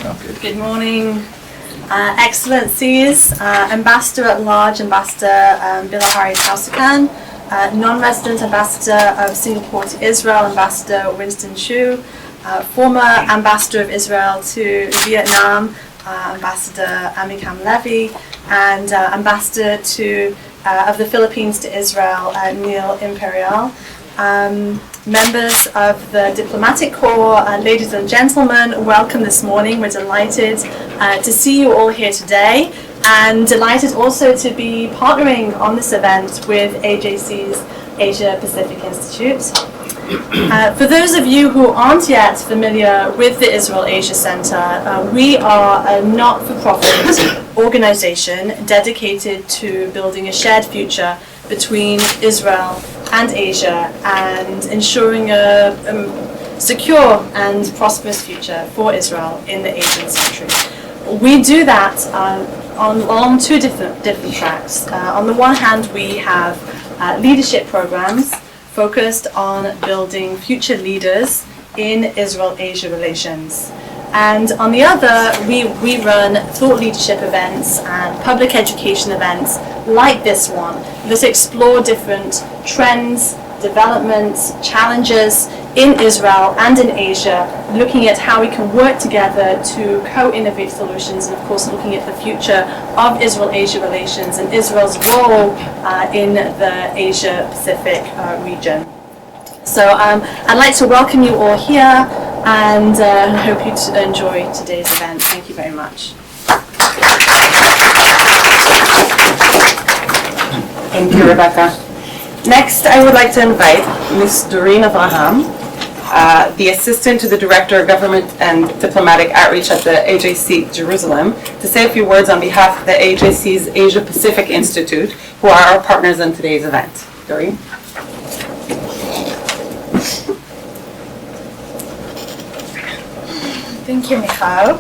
Good morning, Excellencies, Ambassador at Large, Ambassador Bilahari Kausikan, non-resident Ambassador of Singapore to Israel, Ambassador Winston Chu, former Ambassador of Israel to Vietnam, Ambassador Amikam Levy, and Ambassador of the Philippines to Israel, Neil Imperial. Members of the Diplomatic Corps, ladies and gentlemen, welcome this morning. We're delighted to see you all here today, and delighted also to be partnering on this event with AJC's Asia Pacific Institute. For those of you who aren't yet familiar with the Israel Asia Center, we are a not-for-profit organization dedicated to building a shared future between Israel and Asia and ensuring a secure and prosperous future for Israel in the Asian century. We do that along two different tracks. On the one hand, we have leadership programs focused on building future leaders in Israel-Asia relations. And on the other, we run thought leadership events and public education events like this one that explore different trends, developments, challenges in Israel and in Asia, looking at how we can work together to co-innovate solutions, and of course looking at the future of Israel-Asia relations and Israel's role in the Asia-Pacific region. So I'd like to welcome you all here, and hope you enjoy today's event. Thank you very much. Thank you, Rebecca. Next, I would like to invite Ms. Doreen Avraham, the Assistant to the Director of Government and Diplomatic Outreach at the AJC Jerusalem, to say a few words on behalf of the AJC's Asia Pacific Institute, who are our partners in today's event. Doreen? Thank you, Michal.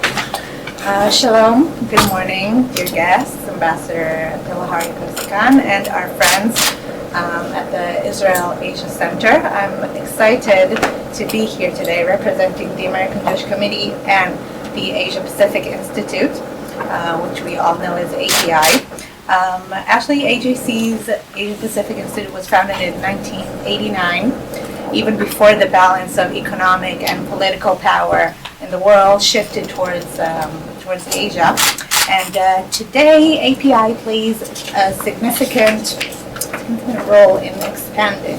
Shalom, good morning, dear guests, Ambassador Bilahari Kausikan, and our friends at the Israel Asia Center. I'm excited to be here today representing the American Jewish Committee and the Asia Pacific Institute, which we all know as API. Actually, AJC's Asia Pacific Institute was founded in 1989, even before the balance of economic and political power in the world shifted towards Asia. And today, API plays a significant role in expanding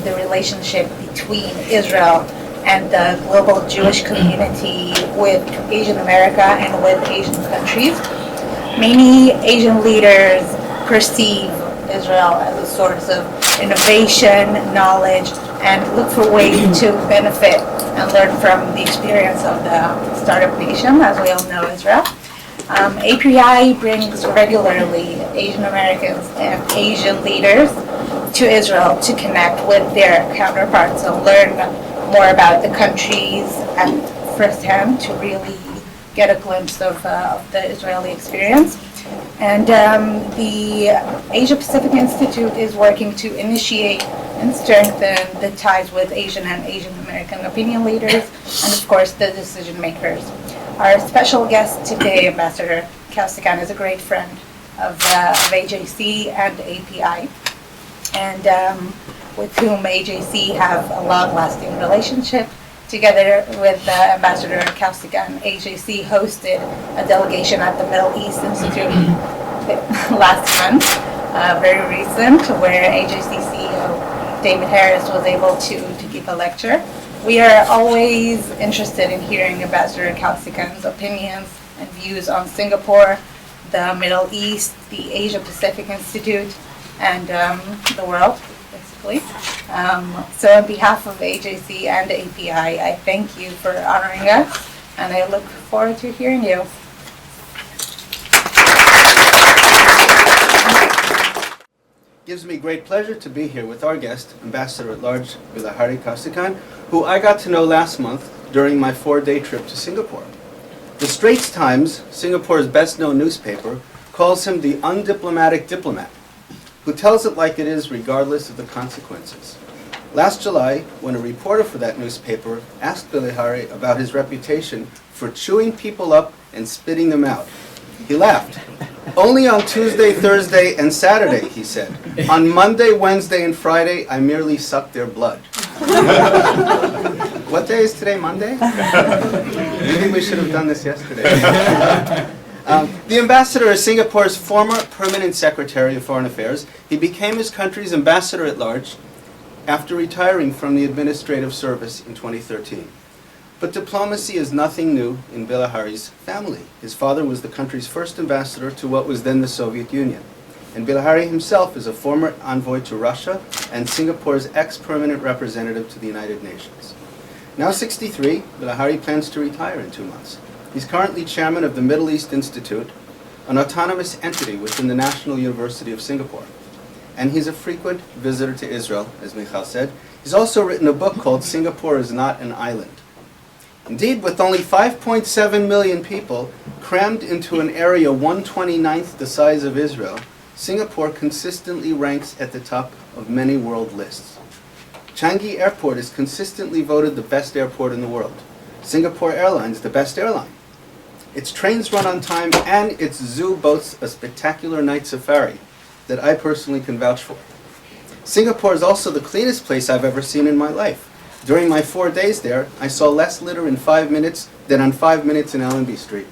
the relationship between Israel and the global Jewish community with Asian America and with Asian countries. Many Asian leaders perceive Israel as a source of innovation, knowledge, and look for ways to benefit and learn from the experience of the startup nation, as we all know Israel. API brings regularly Asian Americans and Asian leaders to Israel to connect with their counterparts and learn more about the countries and firsthand to really get a glimpse of the Israeli experience. And the Asia Pacific Institute is working to initiate and strengthen the ties with Asian and Asian American opinion leaders and, of course, the decision makers. Our special guest today, Ambassador Kausikan, is a great friend of AJC and API, and with whom AJC have a long-lasting relationship. Together with Ambassador Kausikan, AJC hosted a delegation at the Middle East Institute last month, very recent, where AJC CEO David Harris was able to give a lecture. We are always interested in hearing Ambassador Kausikan's opinions and views on Singapore, the Middle East, the Asia Pacific Institute, and the world, basically. So on behalf of AJC and API, I thank you for honoring us, and I look forward to hearing you. It gives me great pleasure to be here with our guest, Ambassador at Large Bilahari Kausikan, who I got to know last month during my 4-day trip to Singapore. The Straits Times, Singapore's best-known newspaper, calls him the undiplomatic diplomat, who tells it like it is regardless of the consequences. Last July, when a reporter for that newspaper asked Bilahari about his reputation for chewing people up and spitting them out. He laughed. Only on Tuesday, Thursday, and Saturday, he said. On Monday, Wednesday, and Friday, I merely sucked their blood. What day is today, Monday? Maybe we should have done this yesterday. The ambassador is Singapore's former permanent secretary of foreign affairs. He became his country's ambassador at large after retiring from the administrative service in 2013. But diplomacy is nothing new in Bilahari's family. His father was the country's first ambassador to what was then the Soviet Union. And Bilahari himself is a former envoy to Russia and Singapore's ex-permanent representative to the United Nations. Now 63, Bilahari plans to retire in 2 months. He's currently chairman of the Middle East Institute, an autonomous entity within the National University of Singapore. And he's a frequent visitor to Israel, as Michal said. He's also written a book called Singapore is Not an Island. Indeed, with only 5.7 million people crammed into an area 1/29th the size of Israel, Singapore consistently ranks at the top of many world lists. Changi Airport is consistently voted the best airport in the world. Singapore Airlines, the best airline. Its trains run on time and its zoo boasts a spectacular night safari that I personally can vouch for. Singapore is also the cleanest place I've ever seen in my life. During my 4 days there, I saw less litter in 5 minutes than on 5 minutes in Allenby Street.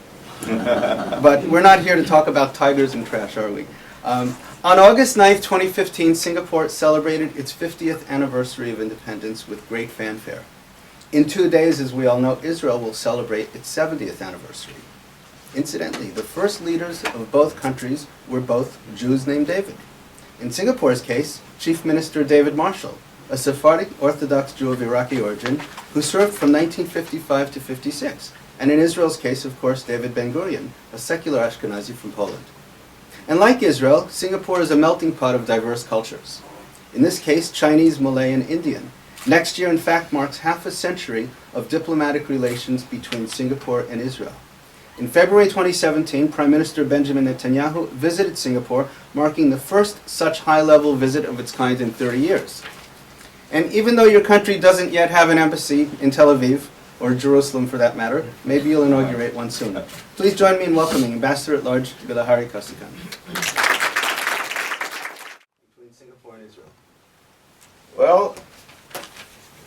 But we're not here to talk about tigers and trash, are we? On August 9th, 2015, Singapore celebrated its 50th anniversary of independence with great fanfare. In 2 days, as we all know, Israel will celebrate its 70th anniversary. Incidentally, the first leaders of both countries were both Jews named David. In Singapore's case, Chief Minister David Marshall, a Sephardic Orthodox Jew of Iraqi origin who served from 1955 to 56. And in Israel's case, of course, David Ben-Gurion, a secular Ashkenazi from Poland. And like Israel, Singapore is a melting pot of diverse cultures. In this case, Chinese, Malay, and Indian. Next year, in fact, marks half a century of diplomatic relations between Singapore and Israel. In February 2017, Prime Minister Benjamin Netanyahu visited Singapore, marking the first such high-level visit of its kind in 30 years. And even though your country doesn't yet have an embassy in Tel Aviv, or Jerusalem for that matter, maybe you'll inaugurate one soon. Please join me in welcoming Ambassador-at-Large Bilahari Kausikan. Between Singapore and Israel. Well,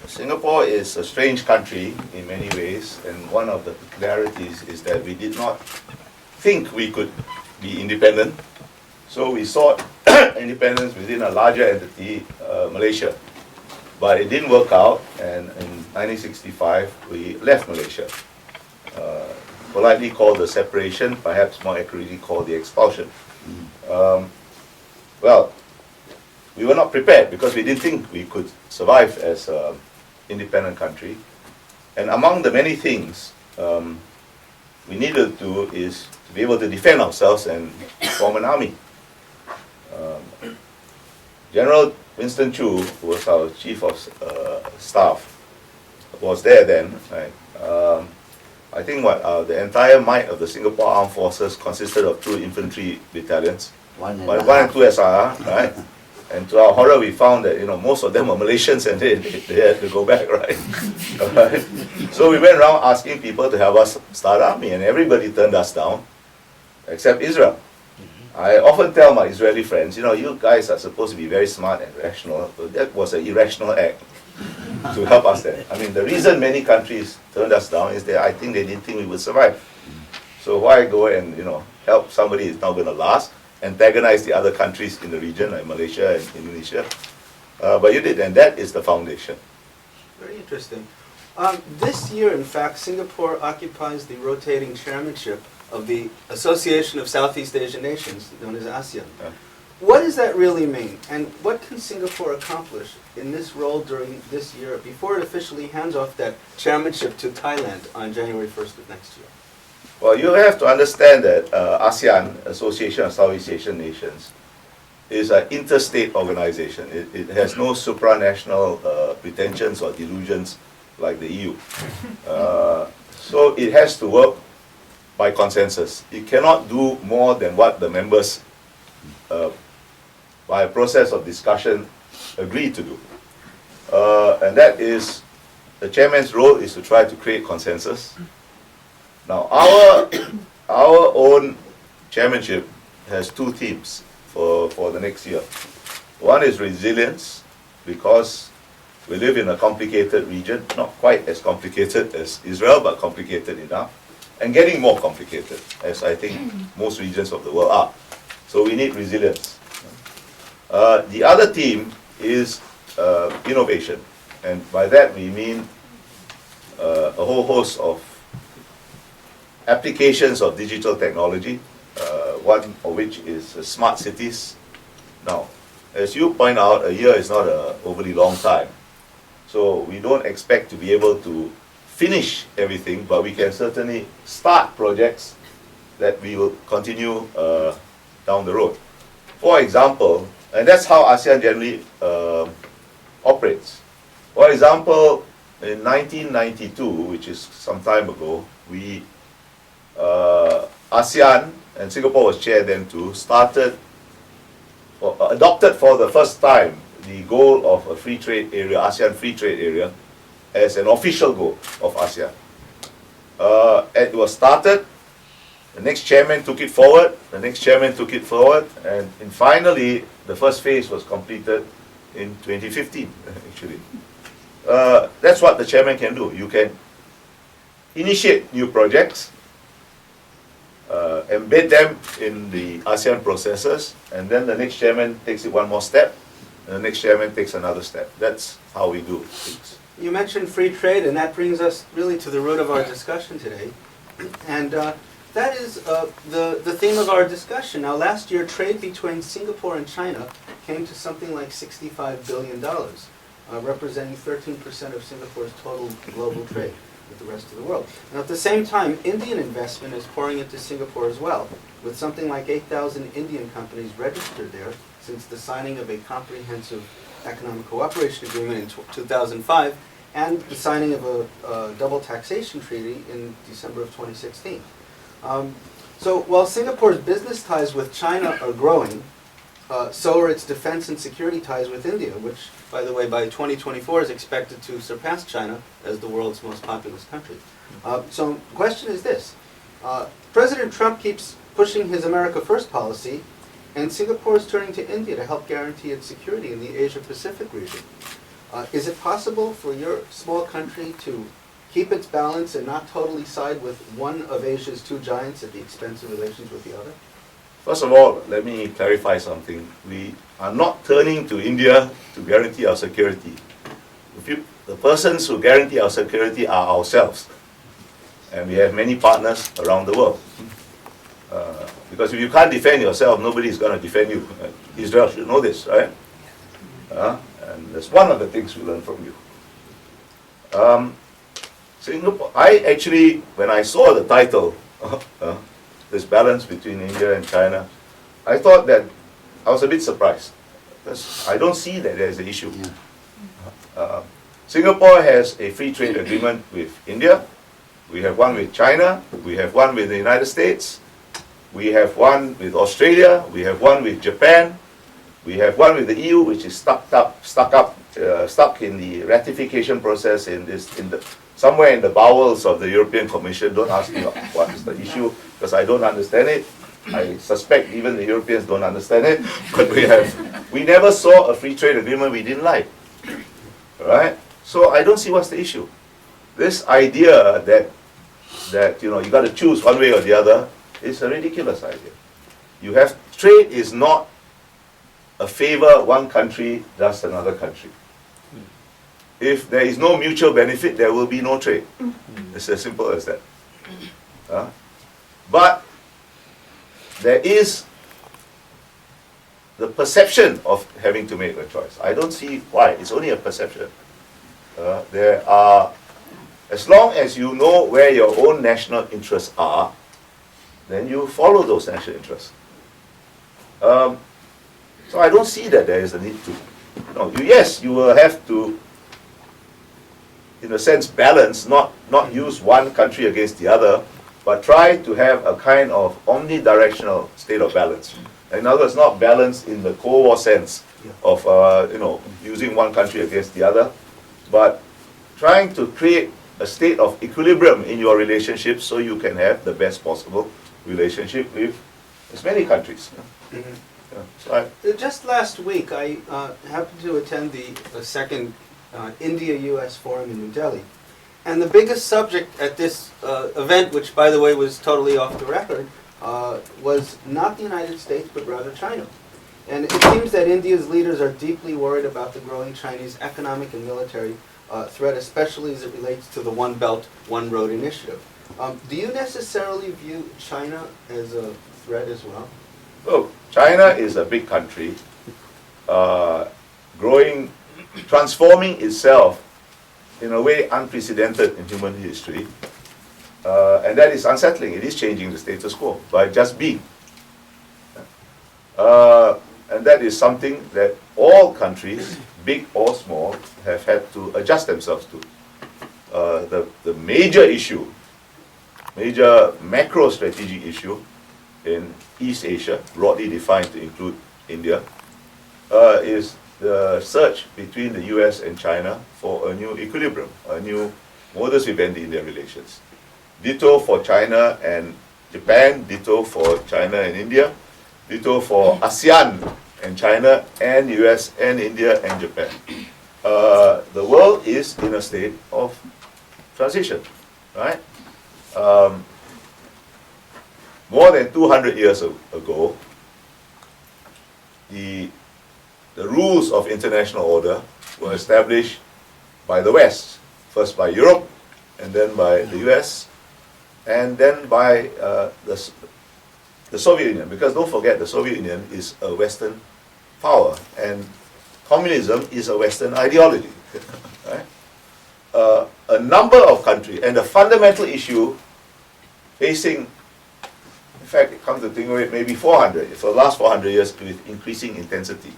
Singapore is a strange country in many ways, and one of the peculiarities is that we did not think we could be independent. So we sought independence within a larger entity, Malaysia. But it didn't work out, and in 1965 we left Malaysia. Politely called the separation, perhaps more accurately called the expulsion. Well, we were not prepared because we didn't think we could survive as an independent country. And among the many things we needed to do is to be able to defend ourselves and form an army. General Winston Chu, who was our chief of staff, was there then. Right? I think the entire might of the Singapore Armed Forces consisted of 2 infantry battalions, one and 2 SRR, right? And to our horror, we found that most of them were Malaysians and they had to go back, right? So we went around asking people to help us start an army, and everybody turned us down, except Israel. I often tell my Israeli friends, you guys are supposed to be very smart and rational, but that was an irrational act to help us there. I mean, the reason many countries turned us down is that I think they didn't think we would survive. So why go and, help somebody who's not going to last, antagonize the other countries in the region, like Malaysia and Indonesia? But you did, and that is the foundation. Very interesting. This year, in fact, Singapore occupies the rotating chairmanship of the Association of Southeast Asian Nations, known as ASEAN. What does that really mean? And what can Singapore accomplish in this role during this year before it officially hands off that chairmanship to Thailand on January 1st of next year? Well, you have to understand that ASEAN, Association of Southeast Asian Nations, is an interstate organization. It has no supranational pretensions or delusions like the EU. So it has to work by consensus. It cannot do more than what the members, by a process of discussion, agree to do. And that is, the chairman's role is to try to create consensus. Now, our own chairmanship has two themes for the next year. One is resilience, because we live in a complicated region, not quite as complicated as Israel, but complicated enough, and getting more complicated, as I think most regions of the world are. So we need resilience. The other theme is innovation, and by that we mean a whole host of applications of digital technology, one of which is smart cities. Now, as you point out, a year is not an overly long time. So we don't expect to be able to finish everything, but we can certainly start projects that we will continue down the road. For example, and that's how ASEAN generally operates. For example, in 1992, which is some time ago, we ASEAN, and Singapore was chaired then too, adopted for the first time the goal of a free trade area, ASEAN free trade area, as an official goal of ASEAN. It was started, the next chairman took it forward, the next chairman took it forward, and finally the first phase was completed in 2015, actually. That's what the chairman can do. You can initiate new projects, embed them in the ASEAN processes, and then the next chairman takes it one more step, and the next chairman takes another step. That's how we do things. You mentioned free trade, and that brings us really to the root of our discussion today. And that is the theme of our discussion. Now, last year, trade between Singapore and China came to something like $65 billion, representing 13% of Singapore's total global trade with the rest of the world. And at the same time, Indian investment is pouring into Singapore as well, with something like 8,000 Indian companies registered there since the signing of a comprehensive economic cooperation agreement in 2005 and the signing of a double taxation treaty in December of 2016. So while Singapore's business ties with China are growing, so are its defense and security ties with India, which, by the way, by 2024 is expected to surpass China as the world's most populous country. So the question is this. President Trump keeps pushing his America First policy, and Singapore is turning to India to help guarantee its security in the Asia Pacific region. Is it possible for your small country to keep its balance and not totally side with one of Asia's two giants at the expense of relations with the other? First of all, let me clarify something. We are not turning to India to guarantee our security. The persons who guarantee our security are ourselves. And we have many partners around the world. Because if you can't defend yourself, nobody is going to defend you. Israel should know this, right? And that's one of the things we learn from you. Singapore, I actually, when I saw the title, this balance between India and China, I thought that I was a bit surprised. Because I don't see that there's an issue. Singapore has a free trade agreement with India. We have one with China. We have one with the United States. We have one with Australia. We have one with Japan. We have one with the EU, which is stuck in the ratification process somewhere in the bowels of the European Commission. Don't ask me what is the issue, because I don't understand it. I suspect even the Europeans don't understand it. But we never saw a free trade agreement we didn't like. Right? So I don't see what's the issue. This idea that you got to choose one way or the other is a ridiculous idea. Trade is not a favor one country does another country. If there is no mutual benefit, there will be no trade. It's as simple as that. But there is the perception of having to make a choice. I don't see why. It's only a perception. As long as you know where your own national interests are, then you follow those national interests. So I don't see that there is a need to. Yes, you will have to, in a sense, balance, not use one country against the other, but try to have a kind of omnidirectional state of balance. In other words, not balance in the Cold War sense of using one country against the other, but trying to create a state of equilibrium in your relationship so you can have the best possible relationship with as many countries. Mhm. Yeah. So Just last week, I happened to attend the second India-U.S. forum in New Delhi. And the biggest subject at this event, which by the way was totally off the record, was not the United States, but rather China. And it seems that India's leaders are deeply worried about the growing Chinese economic and military threat, especially as it relates to the One Belt, One Road initiative. Do you necessarily view China as a threat as well? Look, China is a big country, growing, transforming itself in a way unprecedented in human history. And that is unsettling. It is changing the status quo by just being. And that is something that all countries, big or small, have had to adjust themselves to. The major issue, major macro strategic issue in East Asia, broadly defined to include India, is the search between the US and China for a new equilibrium, a new modus vivendi in their relations. Ditto for China and Japan, ditto for China and India, ditto for ASEAN and China and US and India and Japan. The world is in a state of transition, right? More than 200 years ago, the rules of international order were established by the West, first by Europe, and then by the US, and then by the Soviet Union. Because don't forget, the Soviet Union is a Western power, and communism is a Western ideology. Right? A number of countries, and the fundamental issue facing, in fact, it comes to think of it, maybe 400, for the last 400 years with increasing intensity.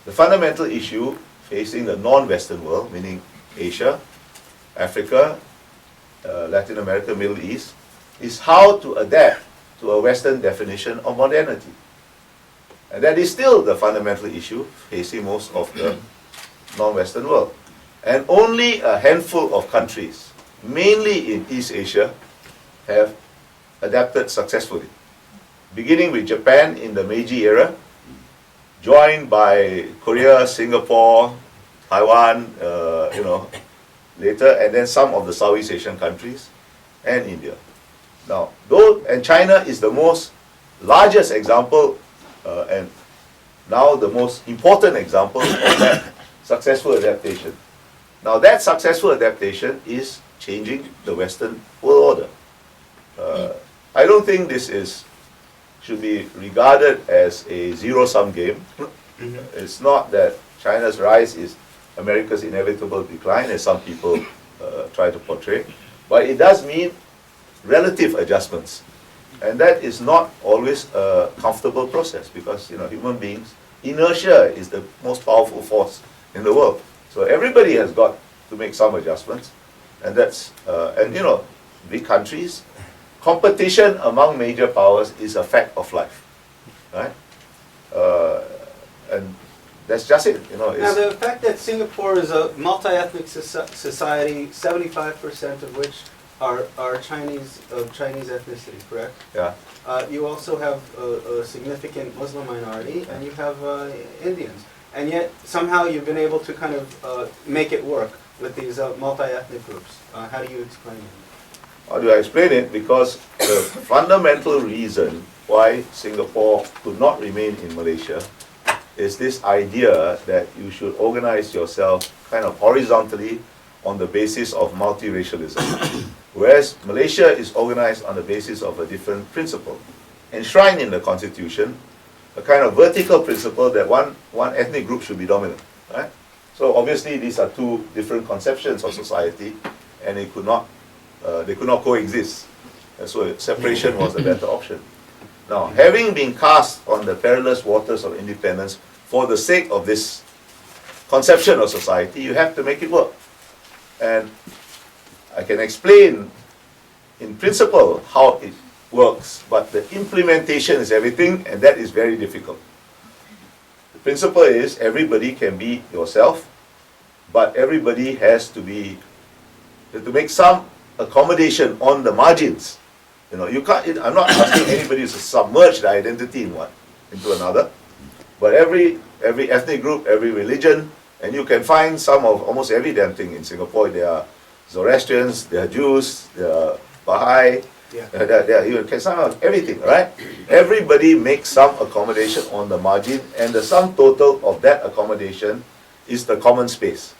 The fundamental issue facing the non-Western world, meaning Asia, Africa, Latin America, Middle East, is how to adapt to a Western definition of modernity. And that is still the fundamental issue facing most of the non-Western world. And only a handful of countries, mainly in East Asia, have adapted successfully. Beginning with Japan in the Meiji era, joined by Korea, Singapore, Taiwan, later, and then some of the Southeast Asian countries, and India. Now, and China is the largest example, and now the most important example of that successful adaptation. Now, that successful adaptation is changing the Western world order. I don't think this should be regarded as a zero-sum game. It's not that China's rise is America's inevitable decline, as some people try to portray, but it does mean relative adjustments. And that is not always a comfortable process, because human beings, inertia is the most powerful force in the world. So everybody has got to make some adjustments, and that's big countries, competition among major powers is a fact of life, right? And that's just it. Now, the fact that Singapore is a multi-ethnic society, 75% of which are Chinese ethnicity, correct? Yeah. You also have a significant Muslim minority, and you have Indians. And yet, somehow you've been able to kind of make it work with these multi-ethnic groups. How do you explain it? How do I explain it? Because the fundamental reason why Singapore could not remain in Malaysia is this idea that you should organize yourself kind of horizontally on the basis of multiracialism. Whereas Malaysia is organized on the basis of a different principle, enshrined in the constitution, a kind of vertical principle that one ethnic group should be dominant. Right? So obviously these are two different conceptions of society, and they could not coexist. And so separation was the better option. Now, having been cast on the perilous waters of independence for the sake of this conception of society, you have to make it work. And I can explain in principle how it works, but the implementation is everything, and that is very difficult. The principle is everybody can be yourself, but everybody has to be to make some accommodation on the margins. You can't. I'm not asking anybody to submerge the identity into another, but every ethnic group, every religion, and you can find some of almost every damn thing in Singapore. There are Zoroastrians, there are Jews, there are Baha'i, you can find out everything, right? Everybody makes some accommodation on the margin, and the sum total of that accommodation is the common space.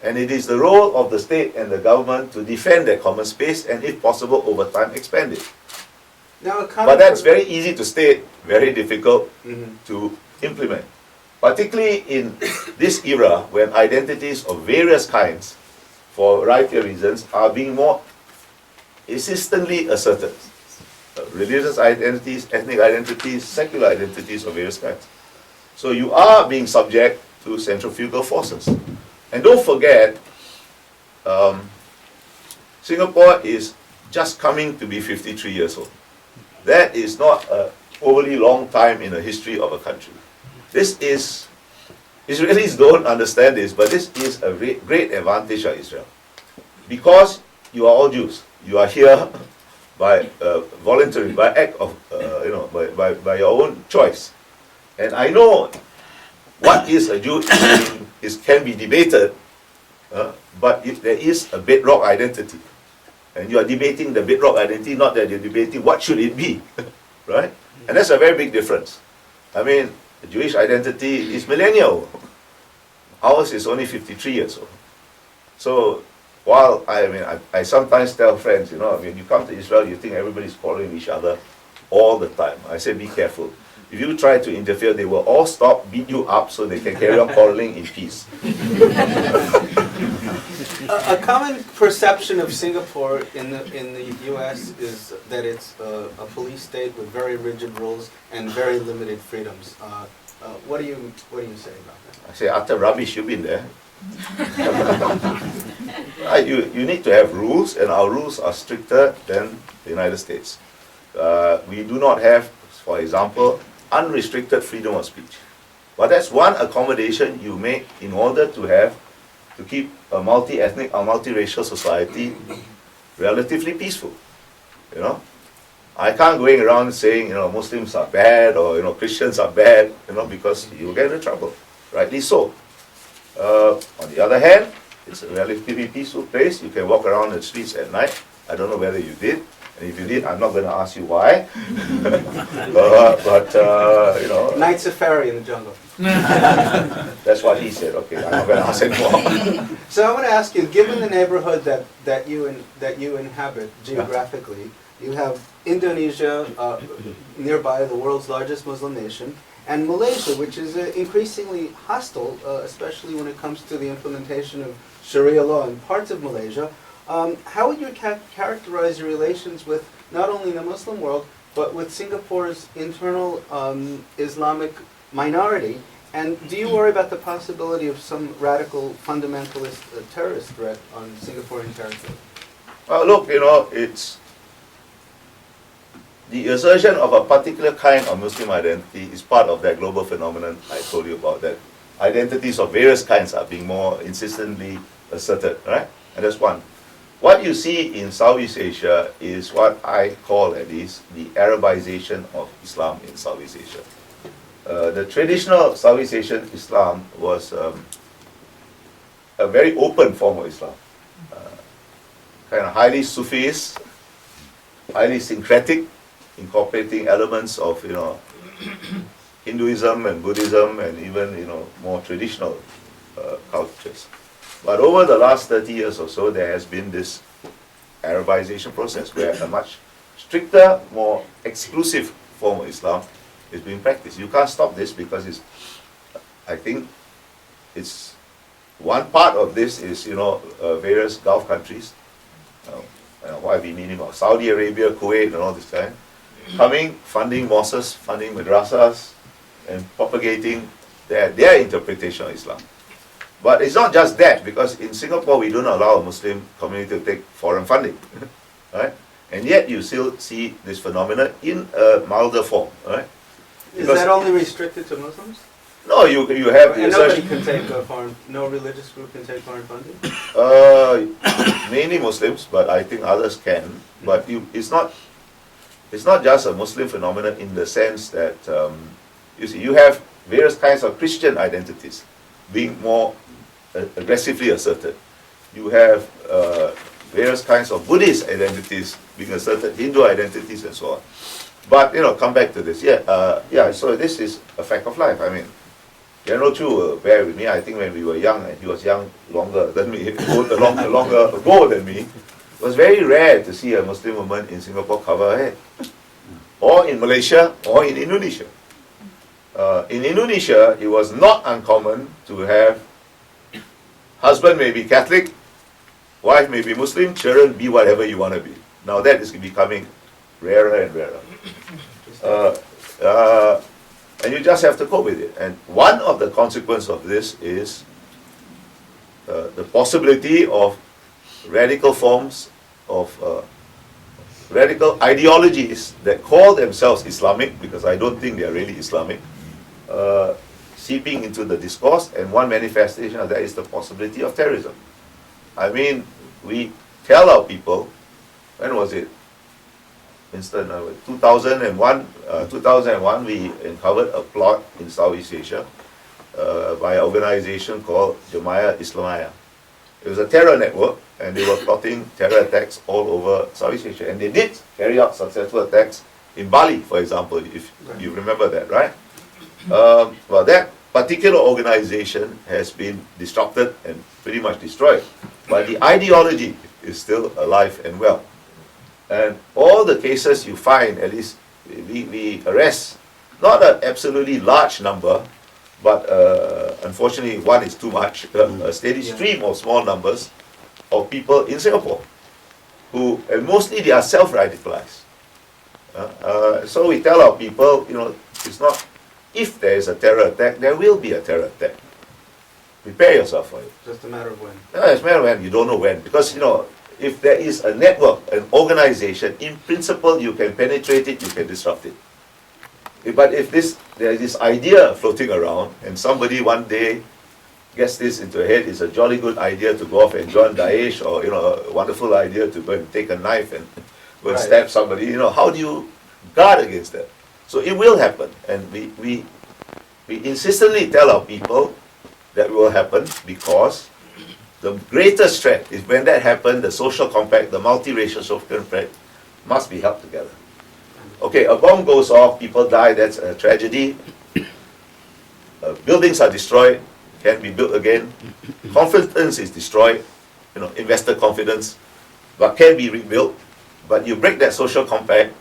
And it is the role of the state and the government to defend that common space and, if possible, over time expand it. Now, but that's very easy to state, very difficult to implement. Particularly in this era when identities of various kinds, for a variety of reasons, are being more insistently asserted. Religious identities, ethnic identities, secular identities of various kinds. So you are being subject to centrifugal forces. And don't forget, Singapore is just coming to be 53 years old. That is not an overly long time in the history of a country. Israelis don't understand this, but this is a great advantage of Israel. Because you are all Jews. You are here by voluntary, by act of, by your own choice. And I know what is a Jew can be debated, but there is a bedrock identity. And you are debating the bedrock identity, not that you're debating what should it be, right? And that's a very big difference. I mean, the Jewish identity is millennial. Ours is only 53 years old. So, while I sometimes tell friends, when you come to Israel, you think everybody's following each other all the time. I say, be careful. If you try to interfere, they will all stop, beat you up, so they can carry on quarreling in peace. A common perception of Singapore in the U.S. is that it's a police state with very rigid rules and very limited freedoms. What do you say about that? I say, utter rubbish. You've been there. You need to have rules, and our rules are stricter than the United States. We do not have, for example, unrestricted freedom of speech. But that's one accommodation you make in order to keep a multi-ethnic or multiracial society relatively peaceful. I can't go around saying, Muslims are bad or, Christians are bad, because you'll get into trouble. Rightly so. On the other hand, it's a relatively peaceful place. You can walk around the streets at night. I don't know whether you did. And if you did, I'm not going to ask you why. Night safari in the jungle. That's what he said. Okay, I'm not going to ask anymore. So I want to ask you, given the neighborhood that you inhabit geographically, you have Indonesia nearby, the world's largest Muslim nation, and Malaysia, which is increasingly hostile, especially when it comes to the implementation of Sharia law in parts of Malaysia. How would you characterize your relations with not only the Muslim world, but with Singapore's internal Islamic minority? And do you worry about the possibility of some radical fundamentalist terrorist threat on Singaporean territory? Well, look, it's the assertion of a particular kind of Muslim identity is part of that global phenomenon I told you about, that identities of various kinds are being more insistently asserted, right? And that's one. What you see in Southeast Asia is what I call, at least, the Arabization of Islam in Southeast Asia. The traditional Southeast Asian Islam was a very open form of Islam, kind of highly Sufist, highly syncretic, incorporating elements of Hinduism and Buddhism and even more traditional cultures. But over the last 30 years or so, there has been this Arabization process where a much stricter, more exclusive form of Islam is being practiced. You can't stop this because I think it's one part of this is various Gulf countries. What have you meaning about Saudi Arabia, Kuwait, and all this kind, coming, funding mosques, funding madrasas, and propagating their interpretation of Islam. But it's not just that, because in Singapore we don't allow a Muslim community to take foreign funding, right? And yet you still see this phenomenon in a milder form, right? Is that only restricted to Muslims? No, you have the And nobody assertion. can take foreign, no religious group can take foreign funding? Mainly Muslims, but I think others can. But it's not just a Muslim phenomenon in the sense that you see, you have various kinds of Christian identities being more aggressively asserted. You have various kinds of Buddhist identities being asserted, Hindu identities, and so on. But come back to this. So this is a fact of life. I mean, General Chu will bear with me. I think when we were young, and he was young longer than me, longer ago than me, it was very rare to see a Muslim woman in Singapore cover her head, or in Malaysia, or in Indonesia. In Indonesia, it was not uncommon to have husband may be Catholic, wife may be Muslim, children be whatever you want to be. Now that is becoming rarer and rarer. And you just have to cope with it. And one of the consequences of this is the possibility of radical forms of radical ideologies that call themselves Islamic, because I don't think they are really Islamic, seeping into the discourse, and one manifestation of that is the possibility of terrorism. I mean, we tell our people, when was it? Winston, 2001, we uncovered a plot in Southeast Asia by an organization called Jemaah Islamiyah. It was a terror network, and they were plotting terror attacks all over Southeast Asia. And they did carry out successful attacks in Bali, for example, if you remember that, right? Well, that particular organization has been disrupted and pretty much destroyed, but the ideology is still alive and well. And all the cases you find, at least we arrest, not an absolutely large number, but unfortunately one is too much, a steady stream of small numbers of people in Singapore, who, and mostly they are self-radicalized. So we tell our people, it's not, if there is a terror attack, there will be a terror attack. Prepare yourself for it. Just a matter of when. No, it's a matter of when, you don't know when, because if there is a network, an organization, in principle you can penetrate it, you can disrupt it. But if there is this idea floating around, and somebody one day gets this into a head, it's a jolly good idea to go off and join Daesh, or a wonderful idea to go and take a knife and go and stab somebody. How do you guard against that? So it will happen, and we insistently tell our people that will happen, because the greatest threat is when that happens, the social compact, the multiracial social compact must be held together. Okay, a bomb goes off, people die, that's a tragedy. Buildings are destroyed, can be built again. Confidence is destroyed, investor confidence, but can be rebuilt. But you break that social compact,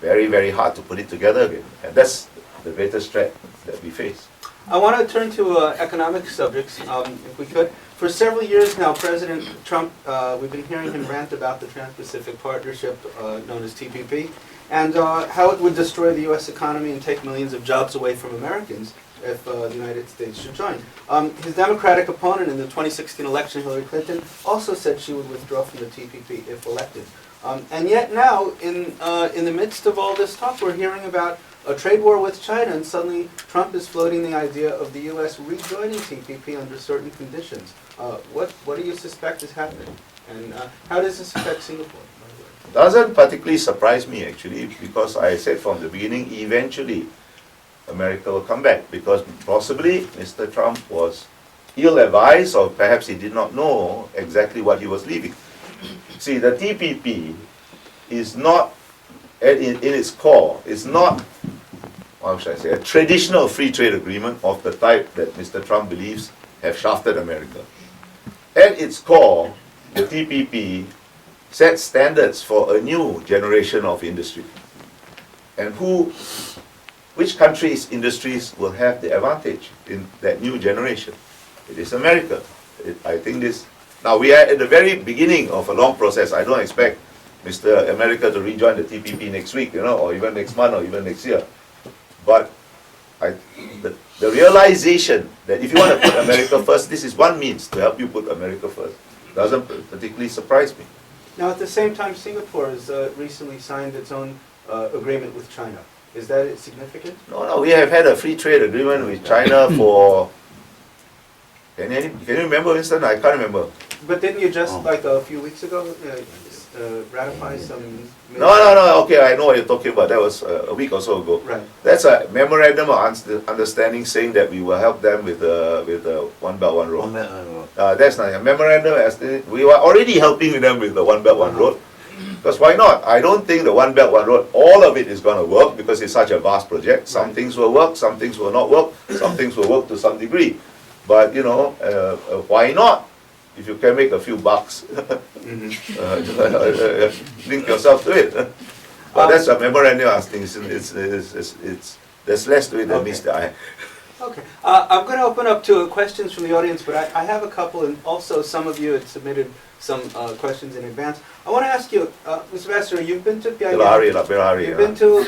very, very hard to put it together again. And that's the greatest threat that we face. I want to turn to economic subjects, if we could. For several years now, President Trump, we've been hearing him rant about the Trans-Pacific Partnership, known as TPP, and how it would destroy the U.S. economy and take millions of jobs away from Americans if the United States should join. His Democratic opponent in the 2016 election, Hillary Clinton, also said she would withdraw from the TPP if elected. And yet now, in the midst of all this talk, we're hearing about a trade war with China, and suddenly Trump is floating the idea of the U.S. rejoining TPP under certain conditions. What do you suspect is happening? And how does this affect Singapore? Doesn't particularly surprise me, actually, because I said from the beginning, eventually America will come back, because possibly Mr. Trump was ill-advised, or perhaps he did not know exactly what he was leaving. See, the TPP is not, in its core, is not, how should I say, a traditional free trade agreement of the type that Mr. Trump believes have shafted America. At its core, the TPP sets standards for a new generation of industry. And which countries' industries will have the advantage in that new generation? It is America. I think this. Now we are at the very beginning of a long process. I don't expect Mr. America to rejoin the TPP next week, or even next month, or even next year. But the realization that if you want to put America first, this is one means to help you put America first. Doesn't particularly surprise me. Now, at the same time, Singapore has recently signed its own agreement with China. Is that significant? No, we have had a free trade agreement with China for. Can you remember, Winston? I can't remember. But didn't you just, like a few weeks ago, ratify some... No, okay, I know what you're talking about. That was a week or so ago. Right. That's a memorandum of understanding saying that we will help them with the One Belt, One Road. That's not a memorandum. We were already helping them with the One Belt, One Road. Because why not? I don't think the One Belt, One Road, all of it is going to work because it's such a vast project. Some things will work, some things will not work, some things will work to some degree. But, you know, why not? If you can make a few bucks, link yourself to it. But that's a memorandum of things. There's less to it than meets the eye. Okay. I'm going to open up to questions from the audience, but I have a couple, and also some of you had submitted some questions in advance. I want to ask you, Mr. Ambassador, you've been to Bilahari. You've been to...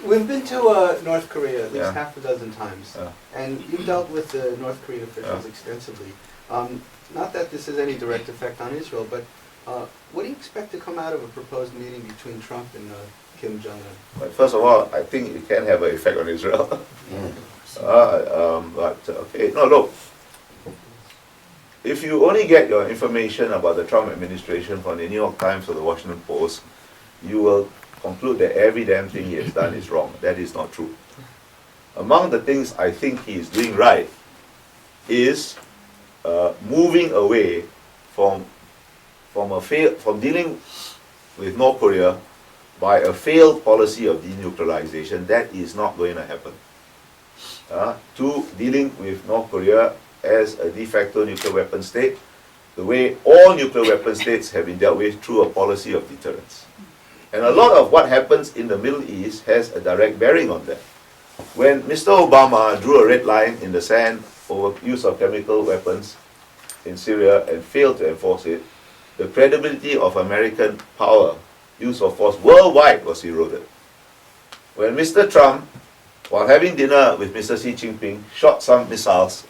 We've been to North Korea at least half a dozen times, and you've dealt with the North Korean officials extensively. Not that this has any direct effect on Israel, but what do you expect to come out of a proposed meeting between Trump and Kim Jong-un? But first of all, I think it can have an effect on Israel. Okay, no, look. If you only get your information about the Trump administration from the New York Times or the Washington Post, you will conclude that every damn thing he has done is wrong. That is not true. Among the things I think he is doing right is moving away from dealing with North Korea by a failed policy of denuclearization. That is not going to happen. To dealing with North Korea as a de facto nuclear weapon state, the way all nuclear weapon states have been dealt with through a policy of deterrence. And a lot of what happens in the Middle East has a direct bearing on that. When Mr. Obama drew a red line in the sand over use of chemical weapons in Syria and failed to enforce it, the credibility of American power, use of force worldwide was eroded. When Mr. Trump, while having dinner with Mr. Xi Jinping, shot some missiles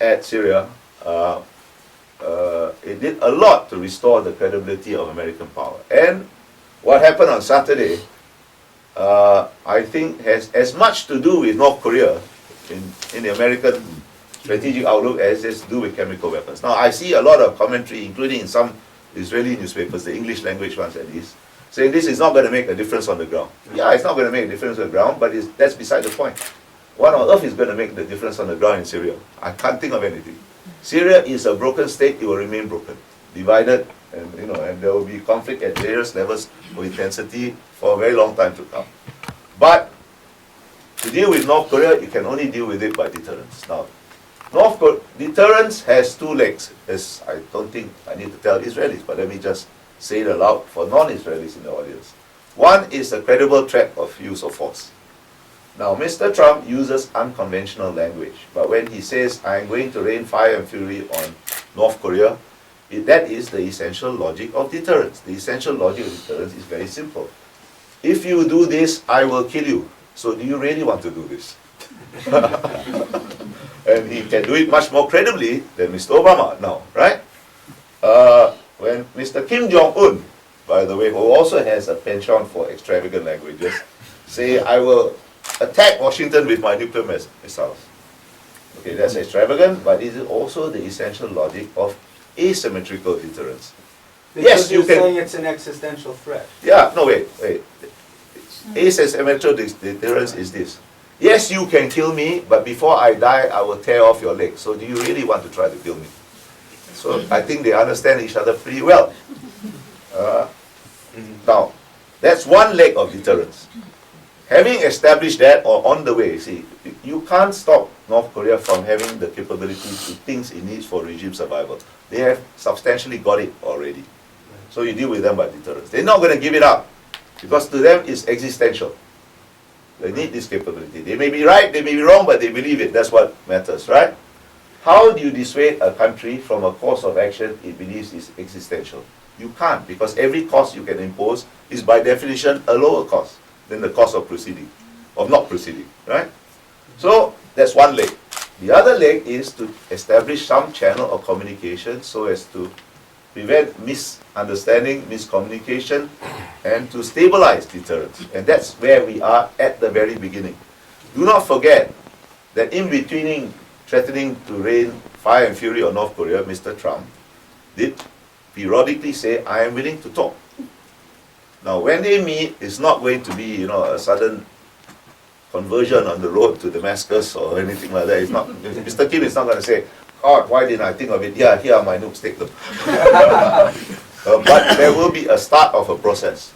at Syria, it did a lot to restore the credibility of American power. And what happened on Saturday, I think has as much to do with North Korea in the American strategic outlook as it has to do with chemical weapons. Now, I see a lot of commentary, including in some Israeli newspapers, the English language ones at least, saying this is not going to make a difference on the ground. Yeah, it's not going to make a difference on the ground, but that's beside the point. What on earth is going to make the difference on the ground in Syria? I can't think of anything. Syria is a broken state, it will remain broken, divided, and there will be conflict at various levels of intensity for a very long time to come. But to deal with North Korea, you can only deal with it by deterrence. Now, deterrence has two legs, as I don't think I need to tell Israelis, but let me just say it aloud for non-Israelis in the audience. One is the credible threat of use of force. Now, Mr. Trump uses unconventional language, but when he says, I'm going to rain fire and fury on North Korea, that is the essential logic of deterrence. The essential logic of deterrence is very simple. If you do this, I will kill you. So do you really want to do this? And he can do it much more credibly than Mr. Obama now, right? When Mr. Kim Jong-un, by the way, who also has a penchant for extravagant languages, say, I will attack Washington with my nuclear missiles. Okay, that's extravagant, but it is also the essential logic of asymmetrical deterrence. Because you're saying it's an existential threat. Yeah, no, wait. Asymmetrical deterrence is this. Yes, you can kill me, but before I die, I will tear off your leg. So do you really want to try to kill me? So I think they understand each other pretty well. Now, that's one leg of deterrence. Having established that, or on the way, see, you can't stop North Korea from having the capability to things it needs for regime survival. They have substantially got it already. So you deal with them by deterrence. They're not going to give it up, because to them it's existential. They need this capability. They may be right, they may be wrong, but they believe it. That's what matters, right? How do you dissuade a country from a course of action it believes is existential? You can't, because every cost you can impose is by definition a lower cost than the cost of proceeding, of not proceeding, right? So that's one leg. The other leg is to establish some channel of communication so as to prevent misunderstanding, miscommunication, and to stabilize deterrence. And that's where we are at the very beginning. Do not forget that in between threatening to rain fire and fury on North Korea, Mr. Trump did periodically say, I am willing to talk. Now, when they meet, it's not going to be, a sudden conversion on the road to Damascus or anything like that. It's not. Mr. Kim is not going to say, God, why didn't I think of it? Yeah, here are my nukes, take them. But there will be a start of a process.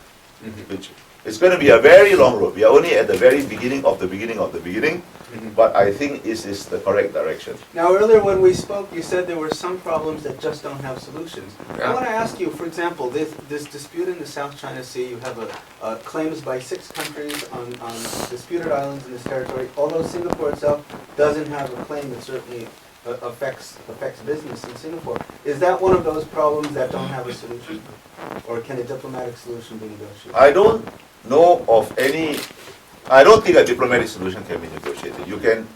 Which it's going to be a very long road. We are only at the very beginning of the beginning of the beginning. But I think this is the correct direction. Now, earlier when we spoke, you said there were some problems that just don't have solutions. Yeah. I want to ask you, for example, this dispute in the South China Sea, you have claims by 6 countries on disputed islands in this territory, although Singapore itself doesn't have a claim that certainly affects business in Singapore. Is that one of those problems that don't have a solution? Or can a diplomatic solution be negotiated? I don't know of any. I don't think a diplomatic solution can be negotiated. You can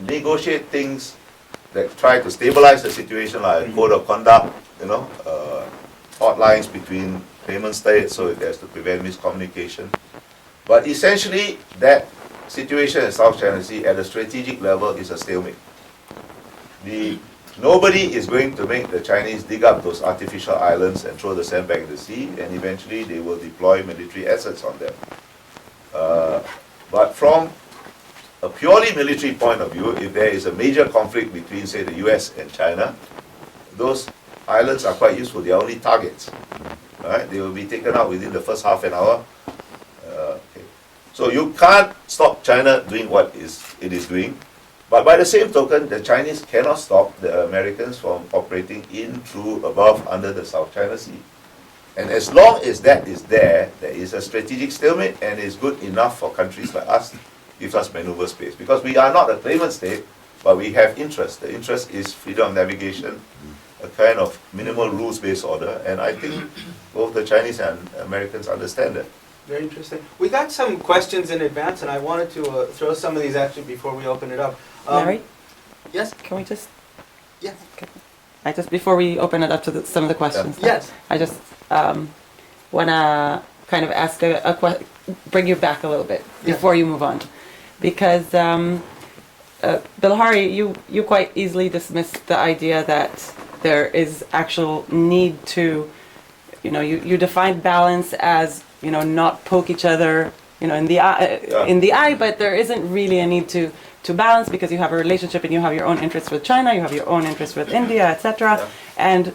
negotiate things that try to stabilize the situation, like a code of conduct, hotlines between payment states, so it has to prevent miscommunication. But essentially, that situation in South China Sea at a strategic level is a stalemate. Nobody is going to make the Chinese dig up those artificial islands and throw the sand back in the sea, and eventually they will deploy military assets on them. But from a purely military point of view, if there is a major conflict between, say, the US and China, those islands are quite useful. They are only targets. Right? They will be taken out within the first half an hour. Okay. So you can't stop China doing what it is doing. But by the same token, the Chinese cannot stop the Americans from operating in, through, above, under the South China Sea. And as long as that is there is a strategic stalemate, and is good enough for countries like us, gives us maneuver space. Because we are not a claimant state, but we have interest. The interest is freedom of navigation, a kind of minimal rules-based order, and I think both the Chinese and Americans understand that. Very interesting. We got some questions in advance, and I wanted to throw some of these at you before we open it up. Larry? Yes? Can we just... Yeah. Before we open it up to some of the questions. Yes. I just want to kind of ask bring you back a little bit before you move on. Because Bilahari, you quite easily dismissed the idea that there is actual need to, you defined balance as, not poke each other, in the eye, but there isn't really a need to balance, because you have a relationship and you have your own interests with China, you have your own interests with India, etc. Yeah. And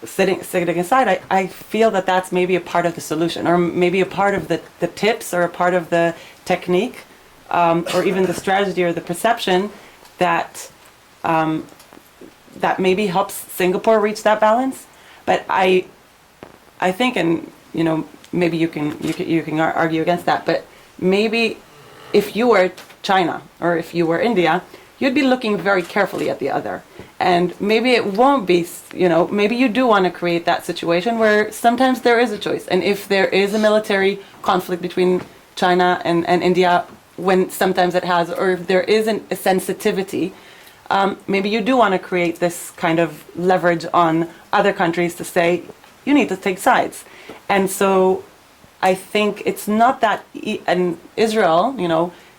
sitting aside, I feel that that's maybe a part of the solution, or maybe a part of the tips, or a part of the technique, or even the strategy or the perception that that maybe helps Singapore reach that balance. But I think, and maybe you can argue against that, but maybe if you were China or if you were India, you'd be looking very carefully at the other. And maybe it won't be, maybe you do want to create that situation where sometimes there is a choice. And if there is a military conflict between China and India, when sometimes it has, or if there isn't a sensitivity, maybe you do want to create this kind of leverage on other countries to say, you need to take sides. And so I think it's not that, and Israel,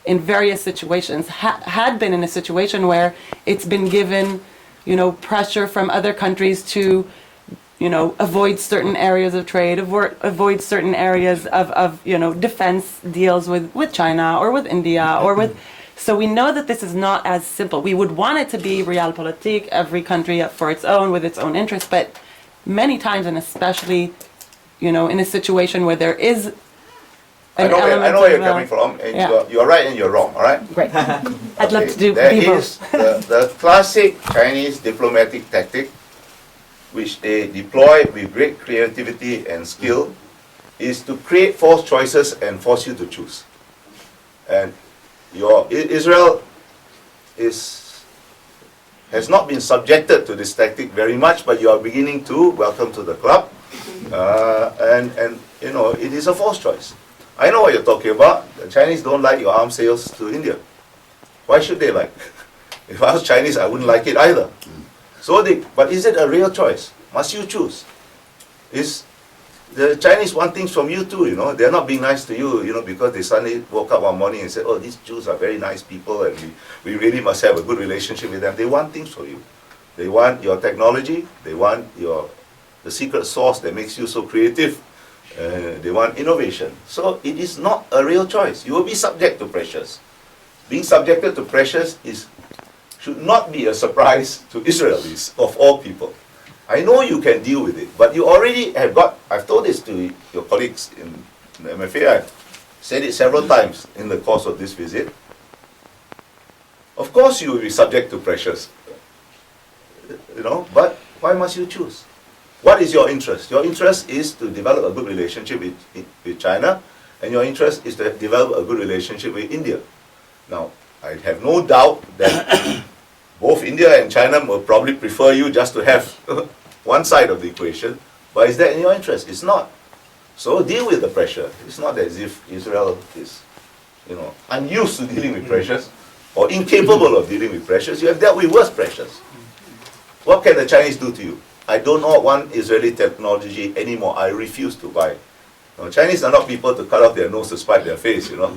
in various situations, had been in a situation where it's been given, pressure from other countries to, avoid certain areas of trade, avoid certain areas of defense deals with China or with India or with. So we know that this is not as simple. We would want it to be realpolitik, every country for its own, with its own interests, but many times, and especially, in a situation where there is I know where you're coming from, and you're right and you're wrong, all right? Great. I'd love to There be is both. the classic Chinese diplomatic tactic, which they deploy with great creativity and skill, is to create false choices and force you to choose. And Israel has not been subjected to this tactic very much, but you are beginning to. Welcome to the club. And it is a false choice. I know what you're talking about. The Chinese don't like your arms sales to India. Why should they like? If I was Chinese, I wouldn't like it either. But is it a real choice? Must you choose? is the Chinese want things from you too, you know. They're not being nice to you, you know, because they suddenly woke up one morning and said, oh, these Jews are very nice people and we really must have a good relationship with them. They want things from you. They want your technology, they want the secret sauce that makes you so creative, they want innovation. So it is not a real choice. You will be subject to pressures. Being subjected to pressures should not be a surprise to Israelis, of all people. I know you can deal with it, but you already have I've told this to your colleagues in the MFA, I've said it several times in the course of this visit. Of course you will be subject to pressures, you know, but why must you choose? What is your interest? Your interest is to develop a good relationship with China, and your interest is to develop a good relationship with India. Now, I have no doubt that both India and China will probably prefer you just to have one side of the equation, but is that in your interest? It's not. So deal with the pressure. It's not as if Israel is, you know, unused to dealing with pressures or incapable of dealing with pressures. You have dealt with worse pressures. What can the Chinese do to you? I do not want Israeli technology anymore. I refuse to buy. You know, Chinese are not people to cut off their nose to spite their face, you know.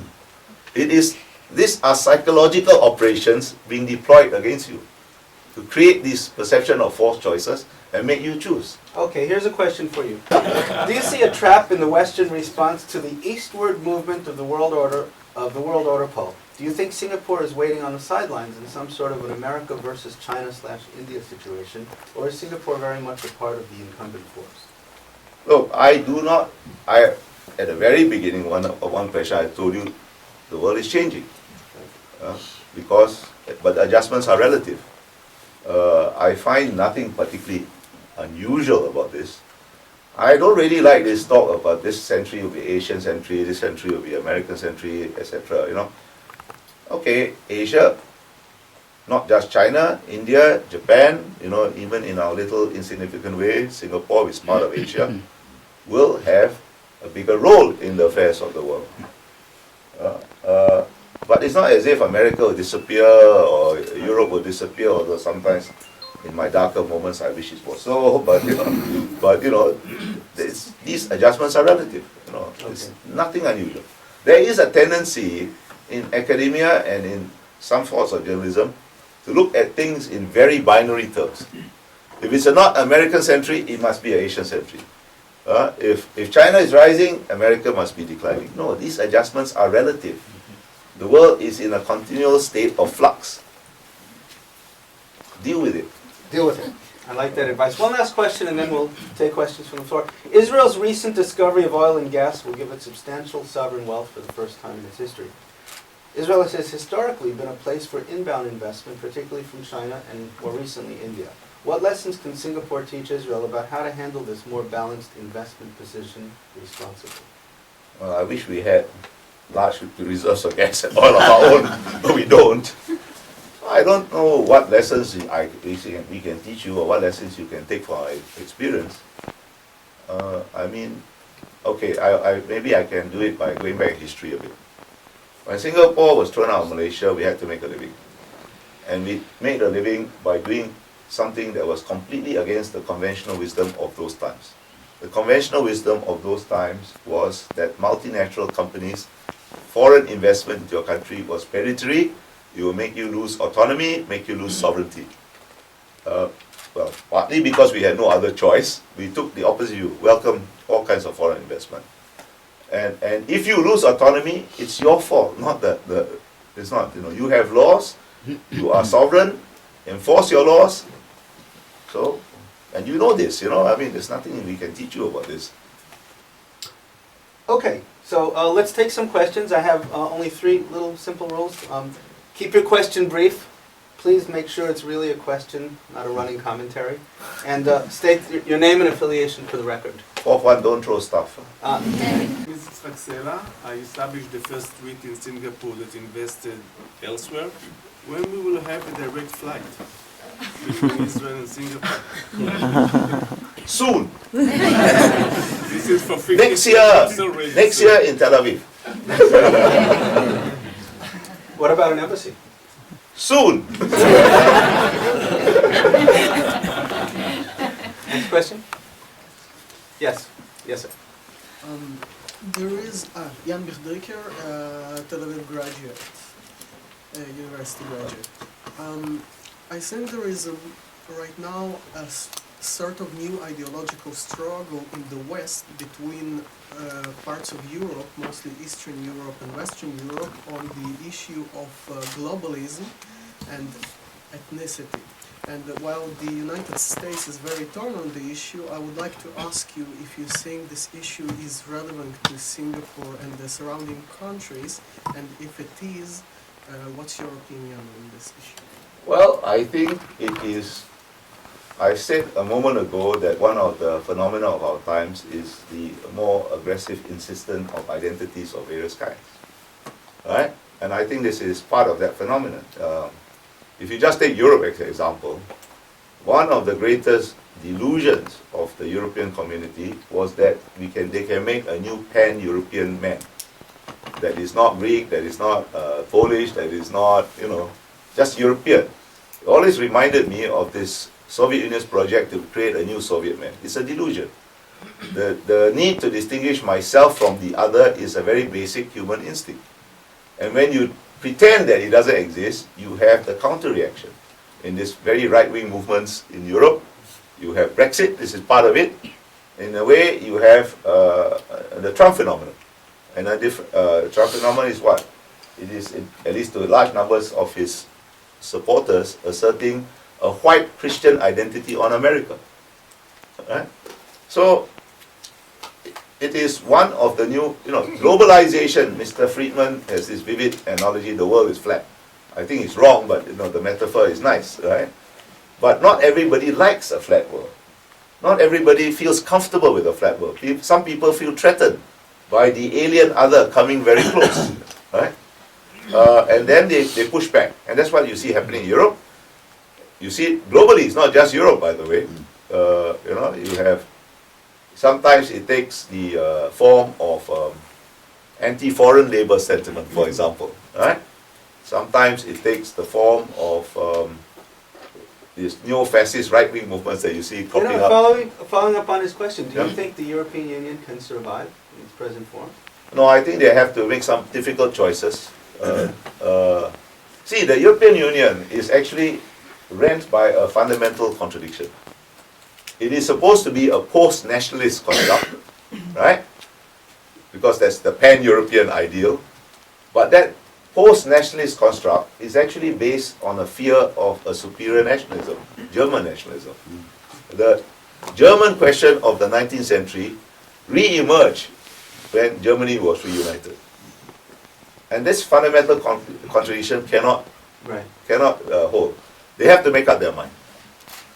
These are psychological operations being deployed against you to create this perception of false choices and make you choose. Okay, here's a question for you. Do you see a trap in the Western response to the eastward movement of the world order poll? Do you think Singapore is waiting on the sidelines in some sort of an America versus China/India situation, or is Singapore very much a part of the incumbent force? Look, at the very beginning, one question I told you, the world is changing. But adjustments are relative. I find nothing particularly unusual about this. I don't really like this talk about this century will be Asian century, this century will be American century, etc. You know, okay, Asia, not just China, India, Japan. You know, even in our little insignificant way, Singapore is part of Asia, will have a bigger role in the affairs of the world. But it's not as if America will disappear or Europe will disappear, although sometimes in my darker moments I wish it was so, but you know, these adjustments are relative, you know, it's nothing unusual. There is a tendency in academia and in some forms of journalism to look at things in very binary terms. If it's not American century, it must be an Asian century. If China is rising, America must be declining. No, these adjustments are relative. The world is in a continual state of flux. Deal with it. Deal with it. I like that advice. One last question and then we'll take questions from the floor. Israel's recent discovery of oil and gas will give it substantial sovereign wealth for the first time in its history. Israel has historically been a place for inbound investment, particularly from China and more recently India. What lessons can Singapore teach Israel about how to handle this more balanced investment position responsibly? Well, I wish we had large reserves of gas and oil of our own, but we don't. I don't know what lessons we can teach you or what lessons you can take from our experience. I mean, okay, maybe I can do it by going back in history a bit. When Singapore was thrown out of Malaysia, we had to make a living. And we made a living by doing something that was completely against the conventional wisdom of those times. The conventional wisdom of those times was that multinational companies, foreign investment into your country was predatory. It will make you lose autonomy, make you lose sovereignty. Well, partly because we had no other choice, we took the opposite view, welcomed all kinds of foreign investment. And if you lose autonomy, it's your fault, not it's not, you know, you have laws, you are sovereign, enforce your laws. So, and you know this, you know, I mean, there's nothing we can teach you about this. Okay, so let's take some questions. I have only 3 little simple rules. Keep your question brief. Please make sure it's really a question, not a running commentary. And state your name and affiliation for the record. Fourth one, don't throw stuff. Mrs. Faxela, I established the first REIT in Singapore that invested elsewhere. When we will have a direct flight between Israel and Singapore? Soon. This is for 50 Next year in Tel Aviv. What about an embassy? Soon. Next question. Yes, yes, sir. There is Jan Bichdeker, Tel Aviv graduate, university graduate. I think there is right now a sort of new ideological struggle in the West between parts of Europe, mostly Eastern Europe and Western Europe, on the issue of globalism and ethnicity. And while the United States is very torn on the issue, I would like to ask you if you think this issue is relevant to Singapore and the surrounding countries, and if it is, what's your opinion on this issue? Well, I think it is, I said a moment ago that one of the phenomena of our times is the more aggressive insistence of identities of various kinds, right? And I think this is part of that phenomenon. If you just take Europe as an example, one of the greatest delusions of the European community was that they can make a new pan-European man that is not Greek, that is not Polish, that is not, just European. It always reminded me of this Soviet Union's project to create a new Soviet man. It's a delusion. The need to distinguish myself from the other is a very basic human instinct. And when you pretend that it doesn't exist, you have the counter-reaction. In this very right-wing movements in Europe, you have Brexit, this is part of it. In a way, you have the Trump phenomenon. And the Trump phenomenon is what? It is, at least to large numbers of his supporters, asserting a white Christian identity on America. Right? So, it is one of the new, globalization. Mr. Friedman has this vivid analogy, the world is flat. I think it's wrong, but the metaphor is nice, right? But not everybody likes a flat world. Not everybody feels comfortable with a flat world. Some people feel threatened by the alien other coming very close, right? And then they push back. And that's what you see happening in Europe. You see it globally, it's not just Europe, by the way. You have, sometimes it takes the form of anti-foreign labor sentiment, for example, right? Sometimes it takes the form of these neo-fascist right-wing movements that you see cropping up. Following up on his question, do you think the European Union can survive in its present form? No, I think they have to make some difficult choices. See, the European Union is actually rent by a fundamental contradiction. It is supposed to be a post-nationalist construct, right? Because that's the pan-European ideal. But that post-nationalist construct is actually based on a fear of a superior nationalism, German nationalism. The German question of the 19th century re-emerged when Germany was reunited. And this fundamental contradiction cannot hold. They have to make up their mind.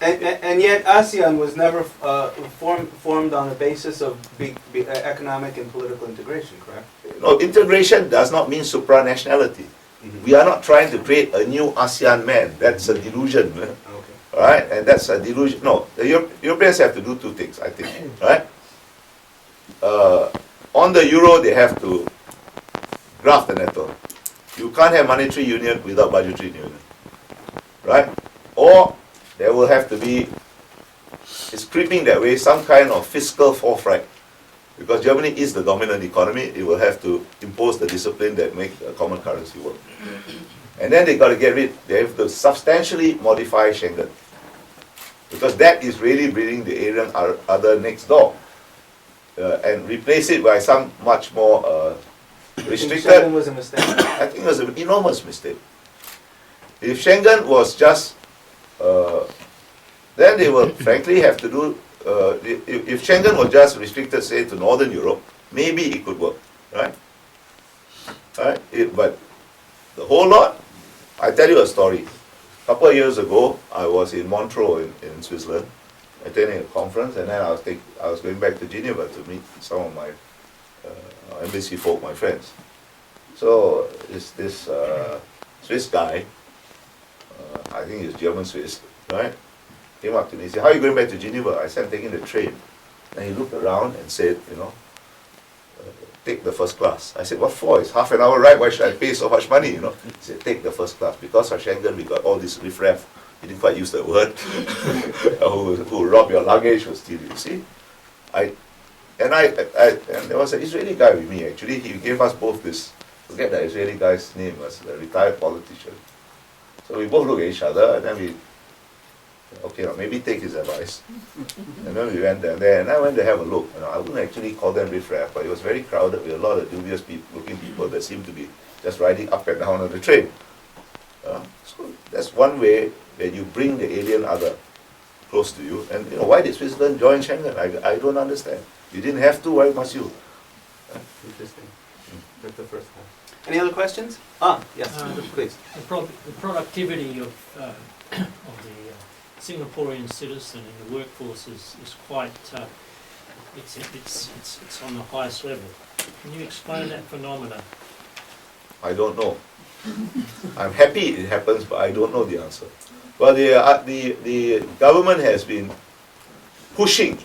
And yet ASEAN was never formed on the basis of big economic and political integration, correct? No, integration does not mean supranationality. We are not trying to create a new ASEAN man. That's a delusion. Okay. Right? And that's a delusion. No, the Europeans have to do two things, I think. Right? On the euro, they have to graft the nettle. You can't have monetary union without budgetary union. Right? Or there will have to be, it's creeping that way, some kind of fiscal forthright. Because Germany is the dominant economy, it will have to impose the discipline that make a common currency work. And then they they have to substantially modify Schengen. Because that is really bringing the Aryan other next door. And replace it by some much more restricted. Schengen was a mistake? I think it was an enormous mistake. If Schengen was just, then they will frankly have to do, if Schengen was just restricted, say, to Northern Europe, maybe it could work, right? Right? But the whole lot, I tell you a story. A couple of years ago, I was in Montreux in Switzerland, attending a conference, and then I was going back to Geneva to meet some of my embassy folk, my friends. So this Swiss guy, I think he's German-Swiss, right? Came up to me and said, "How are you going back to Geneva?" I said, "I'm taking the train." And he looked around and said, "Take the first class." I said, "What for? It's half an hour ride, why should I pay so much money?" He said, "Take the first class. Because of Schengen, we got all this riffraff." He didn't quite use the word. who rob your luggage, who steal you. See? And and there was an Israeli guy with me actually. He gave us both this. Forget the Israeli guy's name, was a retired politician. So we both looked at each other, and then we, okay, maybe take his advice. And then we went there, and I went to have a look. I wouldn't actually call them riffraff, but it was very crowded with a lot of dubious looking people that seemed to be just riding up and down on the train. So that's one way that you bring the alien other close to you. And why did Switzerland join Schengen? I don't understand. You didn't have to, why must you? Interesting. That's the first one. Any other questions? Yes, please. The productivity of the Singaporean citizen in the workforce is quite, it's on the highest level. Can you explain that phenomenon? I don't know. I'm happy it happens, but I don't know the answer. Well, the government has been pushing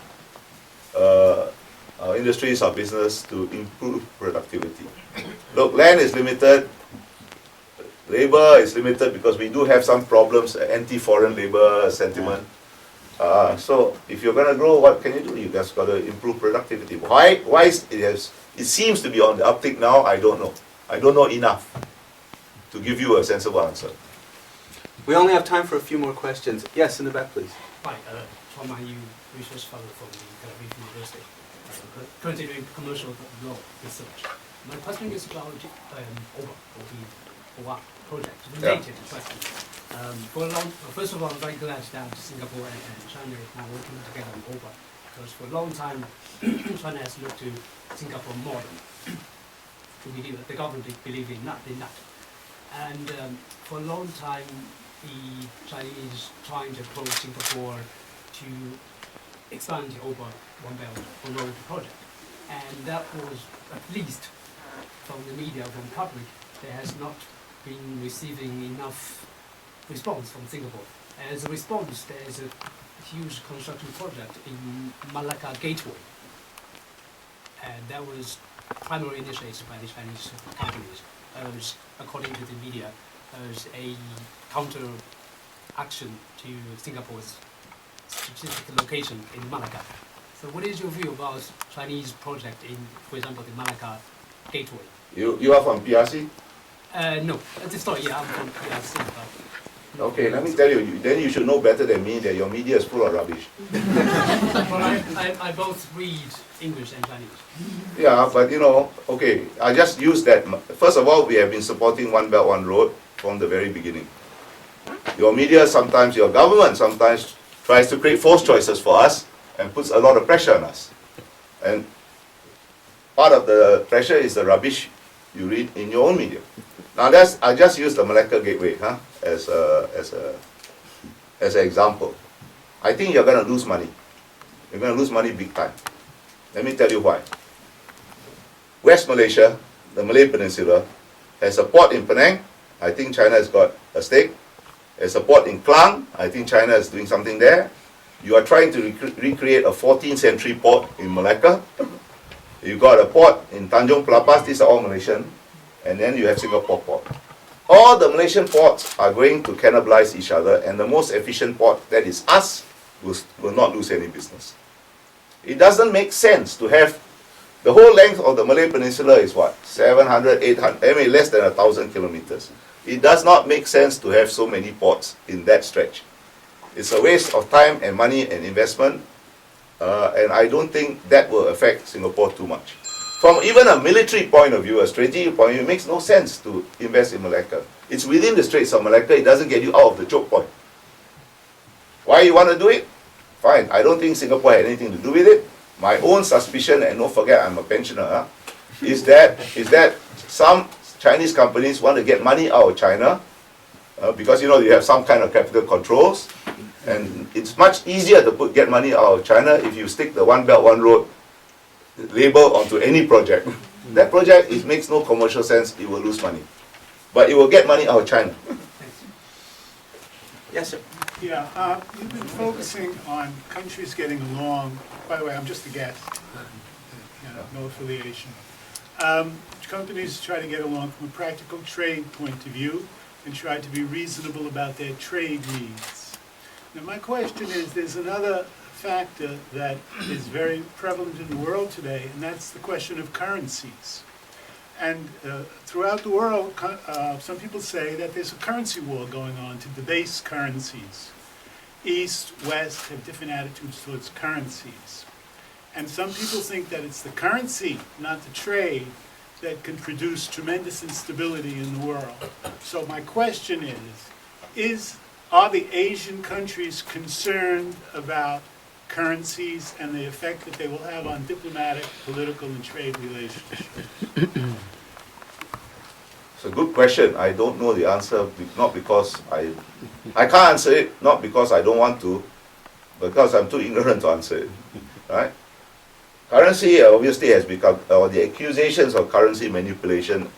our industries, our business to improve productivity. Look, land is limited, labor is limited because we do have some problems, anti-foreign labor sentiment. So if you're going to grow, what can you do? You just got to improve productivity. Why it seems to be on the uptick now, I don't know. I don't know enough to give you a sensible answer. We only have time for a few more questions. Yes, in the back, please. Hi, Tom Yu, research fellow from the Tel Aviv University, currently doing commercial law research. My question is about OBA, or the OBA project, related question. First of all, I'm very glad that Singapore and China are now working together on OBA, because for a long time, China has looked to Singapore model. The government believe in that. And for a long time, the Chinese trying to approach Singapore to expand the OBA One Belt One Road project. And that was, at least from the media, from the public, there has not been receiving enough response from Singapore. As a response, there is a huge construction project in Malacca Gateway. And that was primarily initiated by the Chinese companies. According to the media, as a counter action to Singapore's strategic location in Malacca. So what is your view about Chinese project in, for example, the Malacca Gateway? You are from PRC? No, at this point, yeah, I'm from PRC. Okay, let me tell you, then you should know better than me that your media is full of rubbish. Well, I both read English and Chinese. Yeah, but okay, I just use that. First of all, we have been supporting One Belt, One Road from the very beginning. Your media sometimes, your government sometimes tries to create false choices for us and puts a lot of pressure on us. And part of the pressure is the rubbish you read in your own media. Now I just use the Malacca Gateway as an example. I think you're going to lose money. You're going to lose money big time. Let me tell you why. West Malaysia, the Malay Peninsula, has a port in Penang. I think China has got a stake. There's a port in Klang. I think China is doing something there. You are trying to recreate a 14th century port in Malacca. You've got a port in Tanjung Pelapas. These are all Malaysian. And then you have Singapore port. All the Malaysian ports are going to cannibalize each other, and the most efficient port, that is us, will not lose any business. It doesn't make sense to have the whole length of the Malay Peninsula is what? 700, 800, I mean less than 1,000 kilometers. It does not make sense to have so many ports in that stretch. It's a waste of time and money and investment, and I don't think that will affect Singapore too much. From even a military point of view, a strategic point of view, it makes no sense to invest in Malacca. It's within the Straits of Malacca, it doesn't get you out of the choke point. Why you want to do it? Fine, I don't think Singapore had anything to do with it. My own suspicion, and don't forget I'm a pensioner, is that some Chinese companies want to get money out of China because you have some kind of capital controls, and it's much easier to get money out of China if you stick the One Belt, One Road label onto any project. That project, it makes no commercial sense, it will lose money. But it will get money out of China. Yes, sir. Yeah, you've been focusing on countries getting along. By the way, I'm just a guest, no affiliation. Companies try to get along from a practical trade point of view and try to be reasonable about their trade needs. Now, my question is, there's another factor that is very prevalent in the world today, and that's the question of currencies. And throughout the world, some people say that there's a currency war going on to debase currencies. East, West have different attitudes towards currencies. And some people think that it's the currency, not the trade, that can produce tremendous instability in the world. So my question are the Asian countries concerned about currencies and the effect that they will have on diplomatic, political, and trade relationships? It's a good question. I don't know the answer, not because I can't answer it, not because I don't want to, because I'm too ignorant to answer it, right? Currency obviously has become, or the accusations of currency manipulation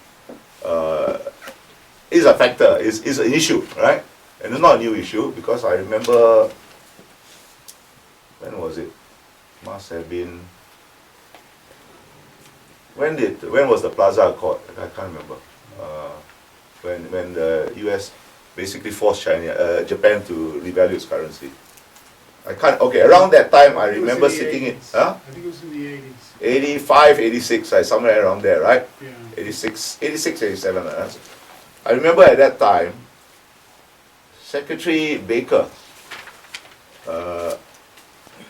is a factor, is an issue, right? And it's not a new issue, because I remember, when was it? Must have been, when was the Plaza Accord? I can't remember. When the US basically forced Japan to revalue its currency. Around that time I remember sitting in, I think it was in the 80s. 85, 86, somewhere around there, right? Yeah. 86, 87. I remember at that time, Secretary Baker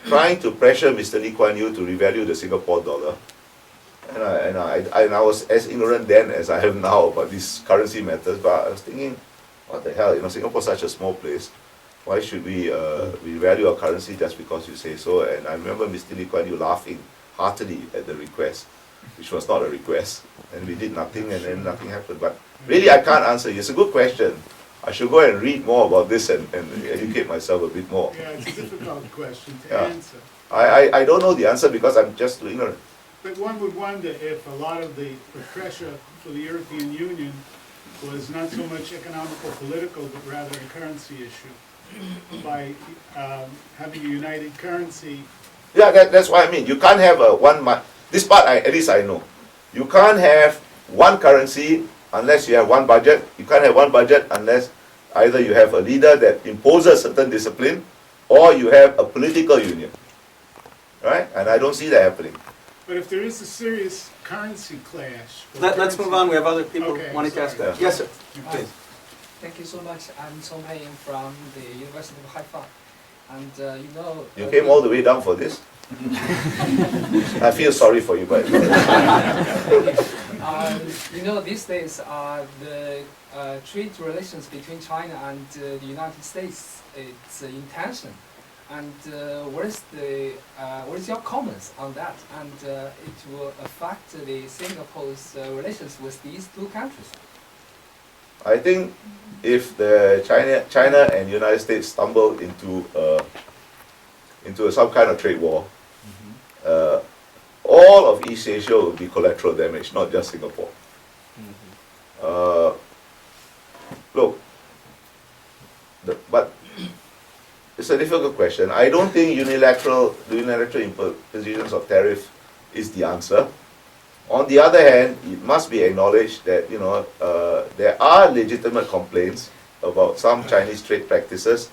trying to pressure Mr. Lee Kuan Yew to revalue the Singapore dollar. And I was as ignorant then as I am now about these currency matters, but I was thinking, what the hell, Singapore's such a small place. Why should we revalue our currency just because you say so? And I remember Mr. Lee Kuan Yew laughing heartily at the request, which was not a request. And we did nothing, and then nothing happened. But really, I can't answer you. It's a good question. I should go and read more about this and educate myself a bit more. Yeah, it's a difficult question to answer. I don't know the answer because I'm just too ignorant. But one would wonder if a lot of the pressure for the European Union was not so much economical, political, but rather a currency issue. By having a united currency. Yeah, that's what I mean. You can't have this part at least I know. You can't have one currency unless you have one budget. You can't have one budget unless either you have a leader that imposes certain discipline or you have a political union. Right? And I don't see that happening. But if there is a serious currency clash... Let's move on. We have other people wanting to ask that. Yes, sir. Please. Thank you so much. I'm Song Haiying from the University of Haifa. And You came all the way down for this? I feel sorry for you, but... these days, the trade relations between China and the United States, it's in tension. And what is your comments on that? And it will affect the Singapore's relations with these two countries. I think if the China and United States stumble into some kind of trade war, all of East Asia will be collateral damage, not just Singapore. But it's a difficult question. I don't think unilateral impositions of tariff is the answer. On the other hand, it must be acknowledged that there are legitimate complaints about some Chinese trade practices,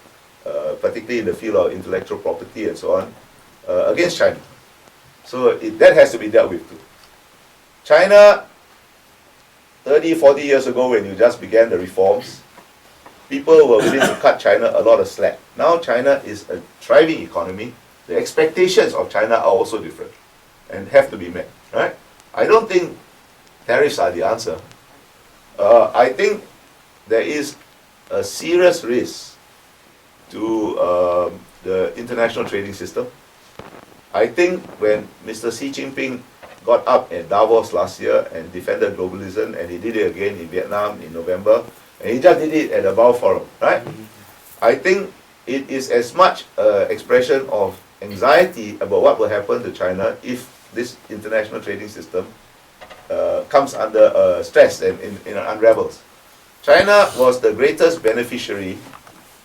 particularly in the field of intellectual property and so on, against China. So that has to be dealt with too. China, 30, 40 years ago when you just began the reforms, people were willing to cut China a lot of slack. Now China is a thriving economy. The expectations of China are also different and have to be met, right? I don't think tariffs are the answer. I think there is a serious risk to the international trading system. I think when Mr. Xi Jinping got up at Davos last year and defended globalism, and he did it again in Vietnam in November, and he just did it at the Bao Forum, right? I think it is as much an expression of anxiety about what will happen to China if this international trading system comes under stress and unravels. China was the greatest beneficiary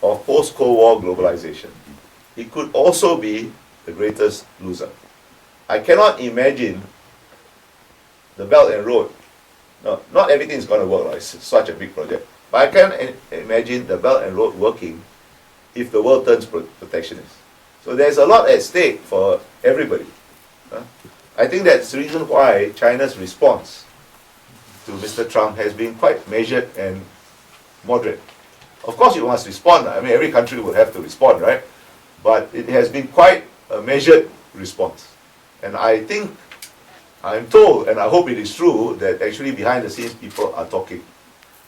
of post-Cold War globalization. It could also be the greatest loser. I cannot imagine the Belt and Road. No, not everything is going to work. It's such a big project. But I can imagine the Belt and Road working if the world turns protectionist. So there's a lot at stake for everybody. I think that's the reason why China's response to Mr. Trump has been quite measured and moderate. Of course you must respond. I mean, every country will have to respond, right? But it has been quite a measured response. And I think, I'm told, and I hope it is true, that actually behind the scenes people are talking,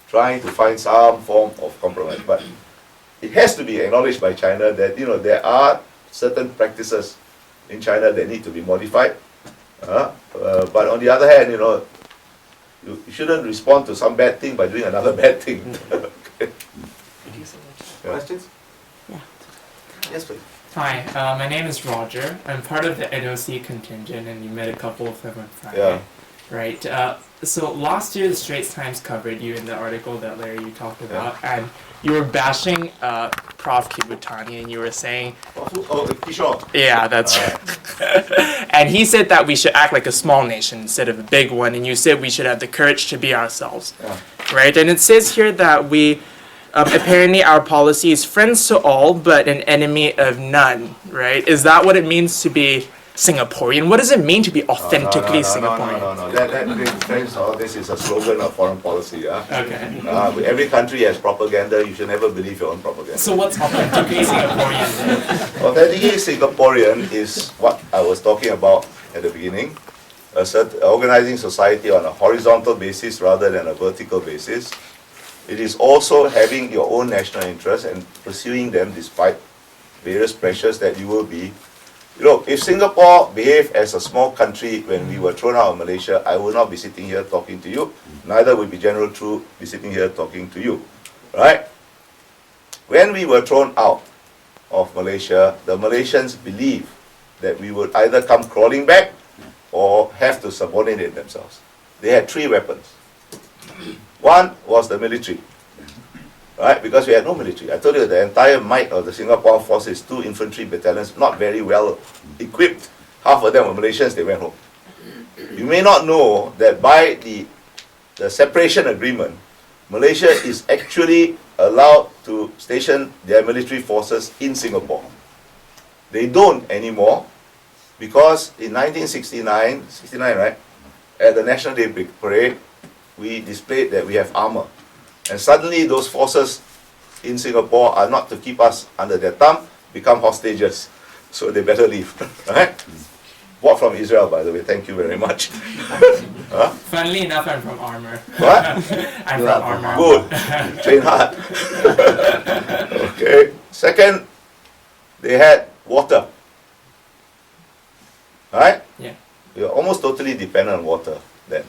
trying to find some form of compromise. But it has to be acknowledged by China that, you know, there are certain practices in China that need to be modified. But on the other hand, you know, you shouldn't respond to some bad thing by doing another bad thing. Okay. Thank you so much. Questions? Yeah. Yes, please. Hi, my name is Roger. I'm part of the NOC contingent, and you met a couple of them on Friday. Yeah. Right. So last year, the Straits Times covered you in the article that Larry you talked about, and you were bashing Prof. Kibutani, and you were saying, oh, Kishore. Yeah, that's right. And he said that we should act like a small nation instead of a big one, and you said we should have the courage to be ourselves. Yeah. Right? And it says here that we, apparently our policy is friends to all, but an enemy of none, right? Is that what it means to be Singaporean? What does it mean to be authentically Singaporean? No. That friends, this is a slogan of foreign policy. Okay. Every country has propaganda. You should never believe your own propaganda. So what's authentically Singaporean then? Authentically Singaporean is what I was talking about at the beginning. Organizing society on a horizontal basis rather than a vertical basis. It is also having your own national interests and pursuing them despite various pressures that you will be. Look, if Singapore behaved as a small country when we were thrown out of Malaysia, I would not be sitting here talking to you. Neither would be General True be sitting here talking to you. Right? When we were thrown out of Malaysia, the Malaysians believed that we would either come crawling back or have to subordinate themselves. They had 3 weapons. One was the military, right? Because we had no military. I told you the entire might of the Singapore forces, 2 infantry battalions, not very well equipped. Half of them were Malaysians, they went home. You may not know that by the separation agreement, Malaysia is actually allowed to station their military forces in Singapore. They don't anymore because in 1969, right, at the National Day Parade, we displayed that we have armor. And suddenly those forces in Singapore are not to keep us under their thumb, become hostages. So they better leave. Right? Bought from Israel, by the way. Thank you very much. Funnily enough, I'm from Armour. What? I'm from Armour. Good. Train hard. Okay. Second, they had water. Right? Yeah. You're almost totally dependent on water then.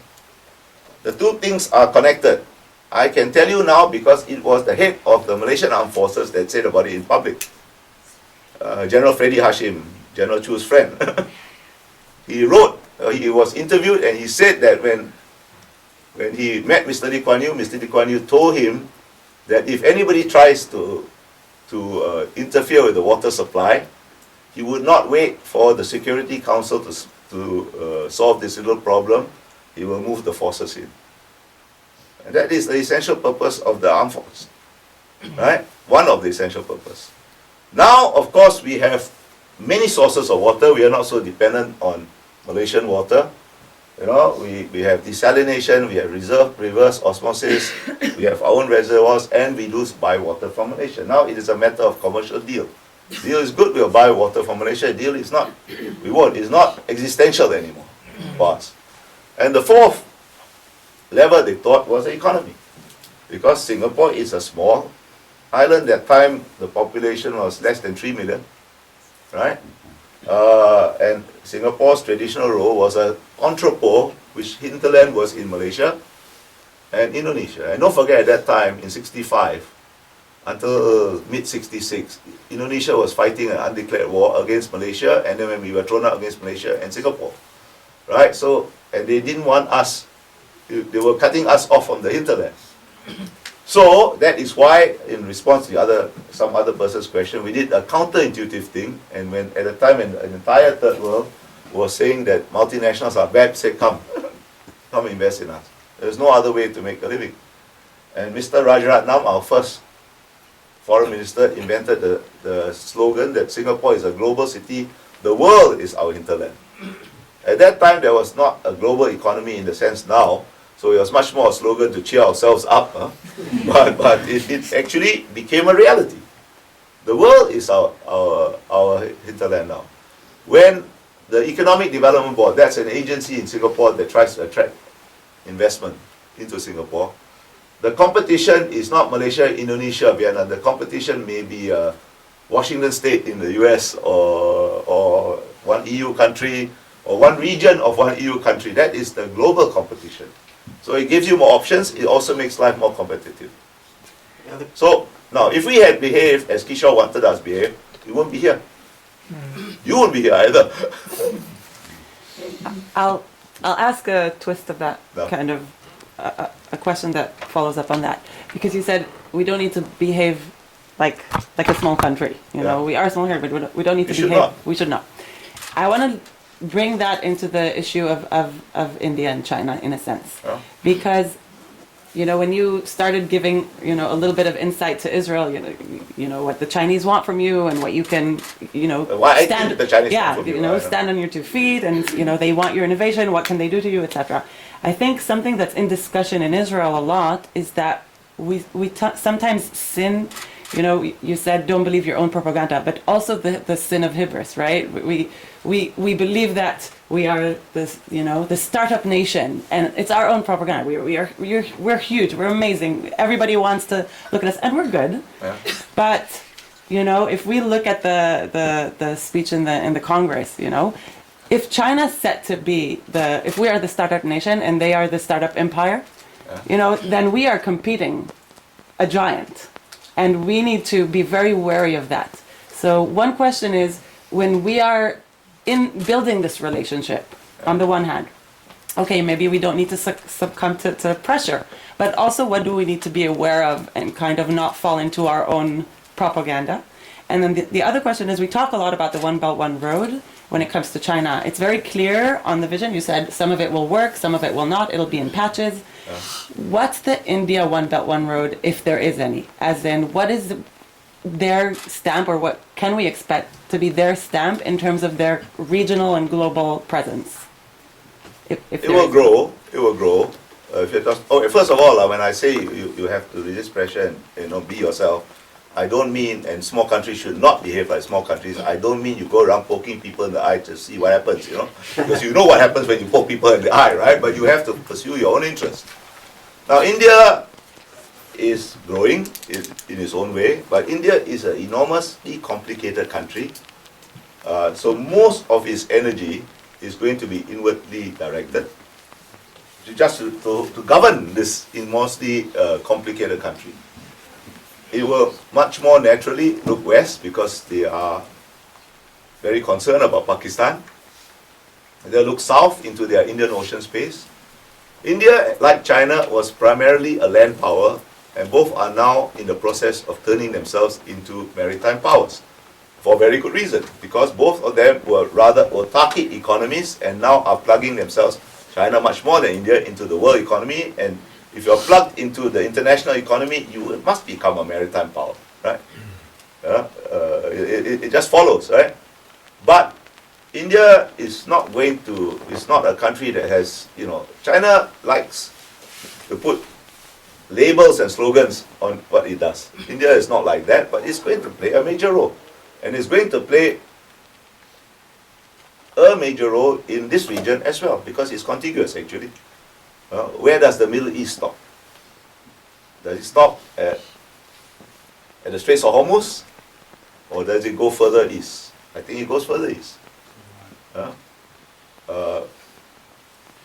The 2 things are connected. I can tell you now because it was the head of the Malaysian Armed Forces that said about it in public. General Freddy Hashim, General Chu's friend. He wrote, he was interviewed and he said that when he met Mr. Lee Kuan Yew, Mr. Lee Kuan Yew told him that if anybody tries to interfere with the water supply, he would not wait for the Security Council to solve this little problem. He will move the forces in. And that is the essential purpose of the armed force. Right? One of the essential purposes. Now, of course, we have many sources of water. We are not so dependent on Malaysian water. You know, we have desalination, we have reverse osmosis, we have our own reservoirs, and we do buy water from Malaysia. Now it is a matter of commercial deal. Deal is good, we'll buy water from Malaysia. Deal is not. We won't. It's not existential anymore for us. And the 4th level they thought was the economy. Because Singapore is a small island. That time the population was less than 3 million. Right? And Singapore's traditional role was an entrepot, which hinterland was in Malaysia and Indonesia. And don't forget at that time, in 65, until mid-66, Indonesia was fighting an undeclared war against Malaysia, and then when we were thrown out against Malaysia and Singapore. Right? So, and they didn't want us, they were cutting us off from the hinterland. So that is why, in response to some other person's question, we did a counterintuitive thing. And when at the time, when the entire third world was saying that multinationals are bad, said, come invest in us. There's no other way to make a living. And Mr. Rajaratnam, our first foreign minister, invented the slogan that Singapore is a global city, the world is our hinterland. At that time, there was not a global economy in the sense now, so it was much more a slogan to cheer ourselves up. But it actually became a reality. The world is our hinterland now. When the Economic Development Board, that's an agency in Singapore that tries to attract investment into Singapore, the competition is not Malaysia, Indonesia, Vietnam. The competition may be Washington State in the US or one EU country or one region of one EU country. That is the global competition. So it gives you more options. It also makes life more competitive. So now, if we had behaved as Kishore wanted us to behave, we won't be here. You won't be here either. I'll ask a twist of that, No. kind of a question that follows up on that, because you said we don't need to behave like a small country. You know, we are a small country, but we don't need to should behave. not. We should not. I want to bring that into the issue of India and China in a sense, Yeah. because you know, when you started giving, you know, a little bit of insight to Israel, you know what the Chinese want from you and what you can, you know, Why I think the Chinese want from you you, know, I know. stand on your 2 feet, and you know, they want your innovation. What can they do to you, etc. I think something that's in discussion in Israel a lot is that we sometimes sin. You know, you said don't believe your own propaganda, but also the sin of hubris, right? We believe that we are this, you know, the startup nation, and it's our own propaganda. We're huge, we're amazing. Everybody wants to look at us, and we're good. Yeah. But you know, if we look at the speech in the Congress, you know, if China's set to be if we are the startup nation and they are the startup empire, you know, then we are competing a giant. And we need to be very wary of that. So one question is, when we are in building this relationship, on the one hand, okay, maybe we don't need to succumb to pressure, but also what do we need to be aware of and kind of not fall into our own propaganda? And then the other question is, we talk a lot about the One Belt, One Road when it comes to China. It's very clear on the vision. You said some of it will work, some of it will not. It'll be in patches. What's the India One Belt, One Road, if there is any? As in, what is their stamp, or what can we expect to be their stamp in terms of their regional and global presence? If It will grow. It will grow. First of all, when I say you have to resist pressure and, you know, be yourself, I don't mean, and small countries should not behave like small countries. I don't mean you go around poking people in the eye to see what happens, you know, because you know what happens when you poke people in the eye, right? But you have to pursue your own interest. Now, India is growing in its own way, but India is an enormously complicated country. So most of its energy is going to be inwardly directed to govern this enormously complicated country. It will much more naturally look west because they are very concerned about Pakistan. They'll look south into their Indian Ocean space. India, like China, was primarily a land power, and both are now in the process of turning themselves into maritime powers for very good reason, because both of them were rather autarkic economies and now are plugging themselves, China much more than India, into the world economy. And if you're plugged into the international economy, you must become a maritime power, right? It just follows, right? But India is not a country that has, you know, China likes to put labels and slogans on what it does. India is not like that, but it's going to play a major role. And it's going to play a major role in this region as well, because it's contiguous actually. Where does the Middle East stop? Does it stop at the Straits of Hormuz? Or does it go further east? I think it goes further east.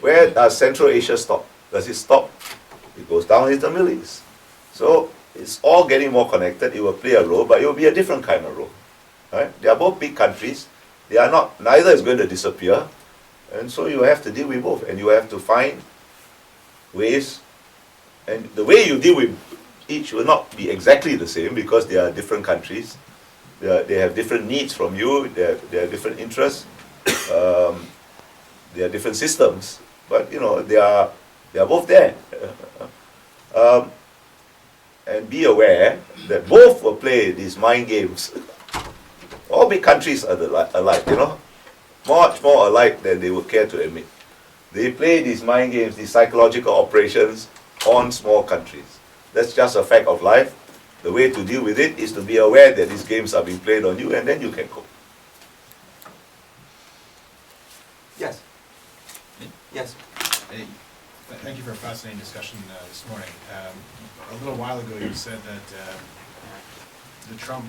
Where does Central Asia stop? Does it stop? It goes down into the Middle East. So it's all getting more connected. It will play a role, but it will be a different kind of role. Right? They are both big countries. They are not, neither is going to disappear. And so you have to deal with both. And you have to find ways, and the way you deal with each will not be exactly the same because they are different countries. They have different needs from you. They have different interests. They are different systems. But you know, they are both there. and be aware that both will play these mind games. All big countries are alike, you know, much more alike than they would care to admit. They play these mind games, these psychological operations on small countries. That's just a fact of life. The way to deal with it is to be aware that these games are being played on you, and then you can cope. Yes. Yes. Hey, thank you for a fascinating discussion this morning. A little while ago you said that the Trump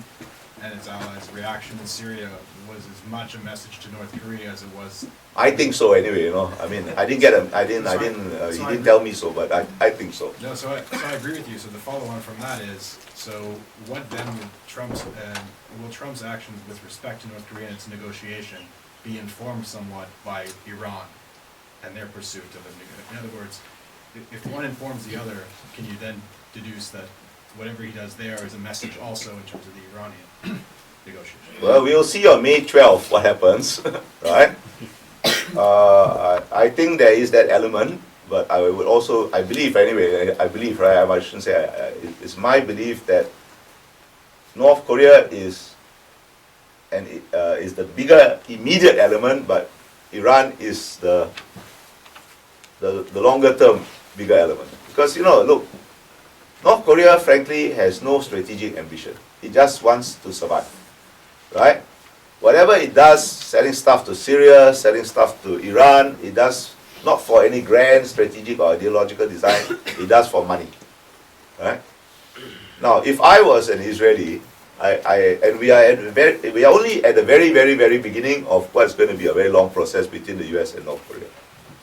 and its allies' reaction in Syria was as much a message to North Korea as it was. I think so anyway, you know. I mean, he didn't tell me so, but I think so. No, so I agree with you. So the follow-on from that is, so what then will Trump's actions with respect to North Korea and its negotiation be informed somewhat by Iran and their pursuit of a negotiation? In other words, if one informs the other, can you then deduce that whatever he does there is a message also in terms of the Iranian negotiation? Well, we'll see on May 12th what happens, right? I think there is that element, but I would also, I believe, right? I shouldn't say, it's my belief that North Korea is the bigger immediate element, but Iran is the longer term bigger element. Because, you know, look, North Korea, frankly, has no strategic ambition. It just wants to survive, right? Whatever it does, selling stuff to Syria, selling stuff to Iran, it does not for any grand strategic or ideological design, it does for money, right? Now, if I was an Israeli, and we are only at the very, very, very beginning of what's going to be a very long process between the US and North Korea.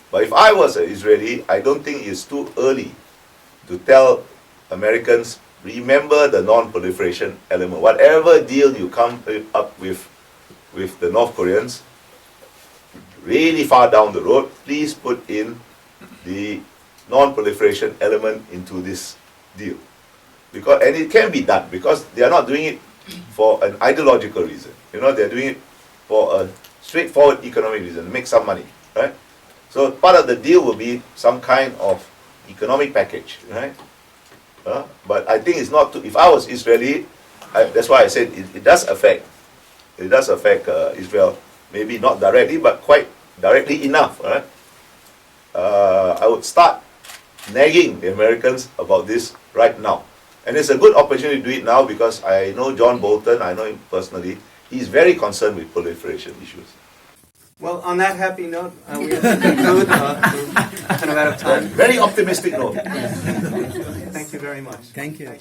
But if I was an Israeli, I don't think it's too early to tell Americans, remember the non-proliferation element. Whatever deal you come up with the North Koreans, really far down the road, please put in the non-proliferation element into this deal. And it can be done, because they are not doing it for an ideological reason. You know, they're doing it for a straightforward economic reason, to make some money, right? So part of the deal will be some kind of economic package, right? But I think it's not too, if I was Israeli, that's why I said it does affect Israel, maybe not directly, but quite directly enough, right? I would start nagging the Americans about this right now. And it's a good opportunity to do it now, because I know John Bolton, I know him personally, he's very concerned with proliferation issues. Well, on that happy note, we have to conclude. We're kind of out of time. Very optimistic note. Thank you very much. Thank you.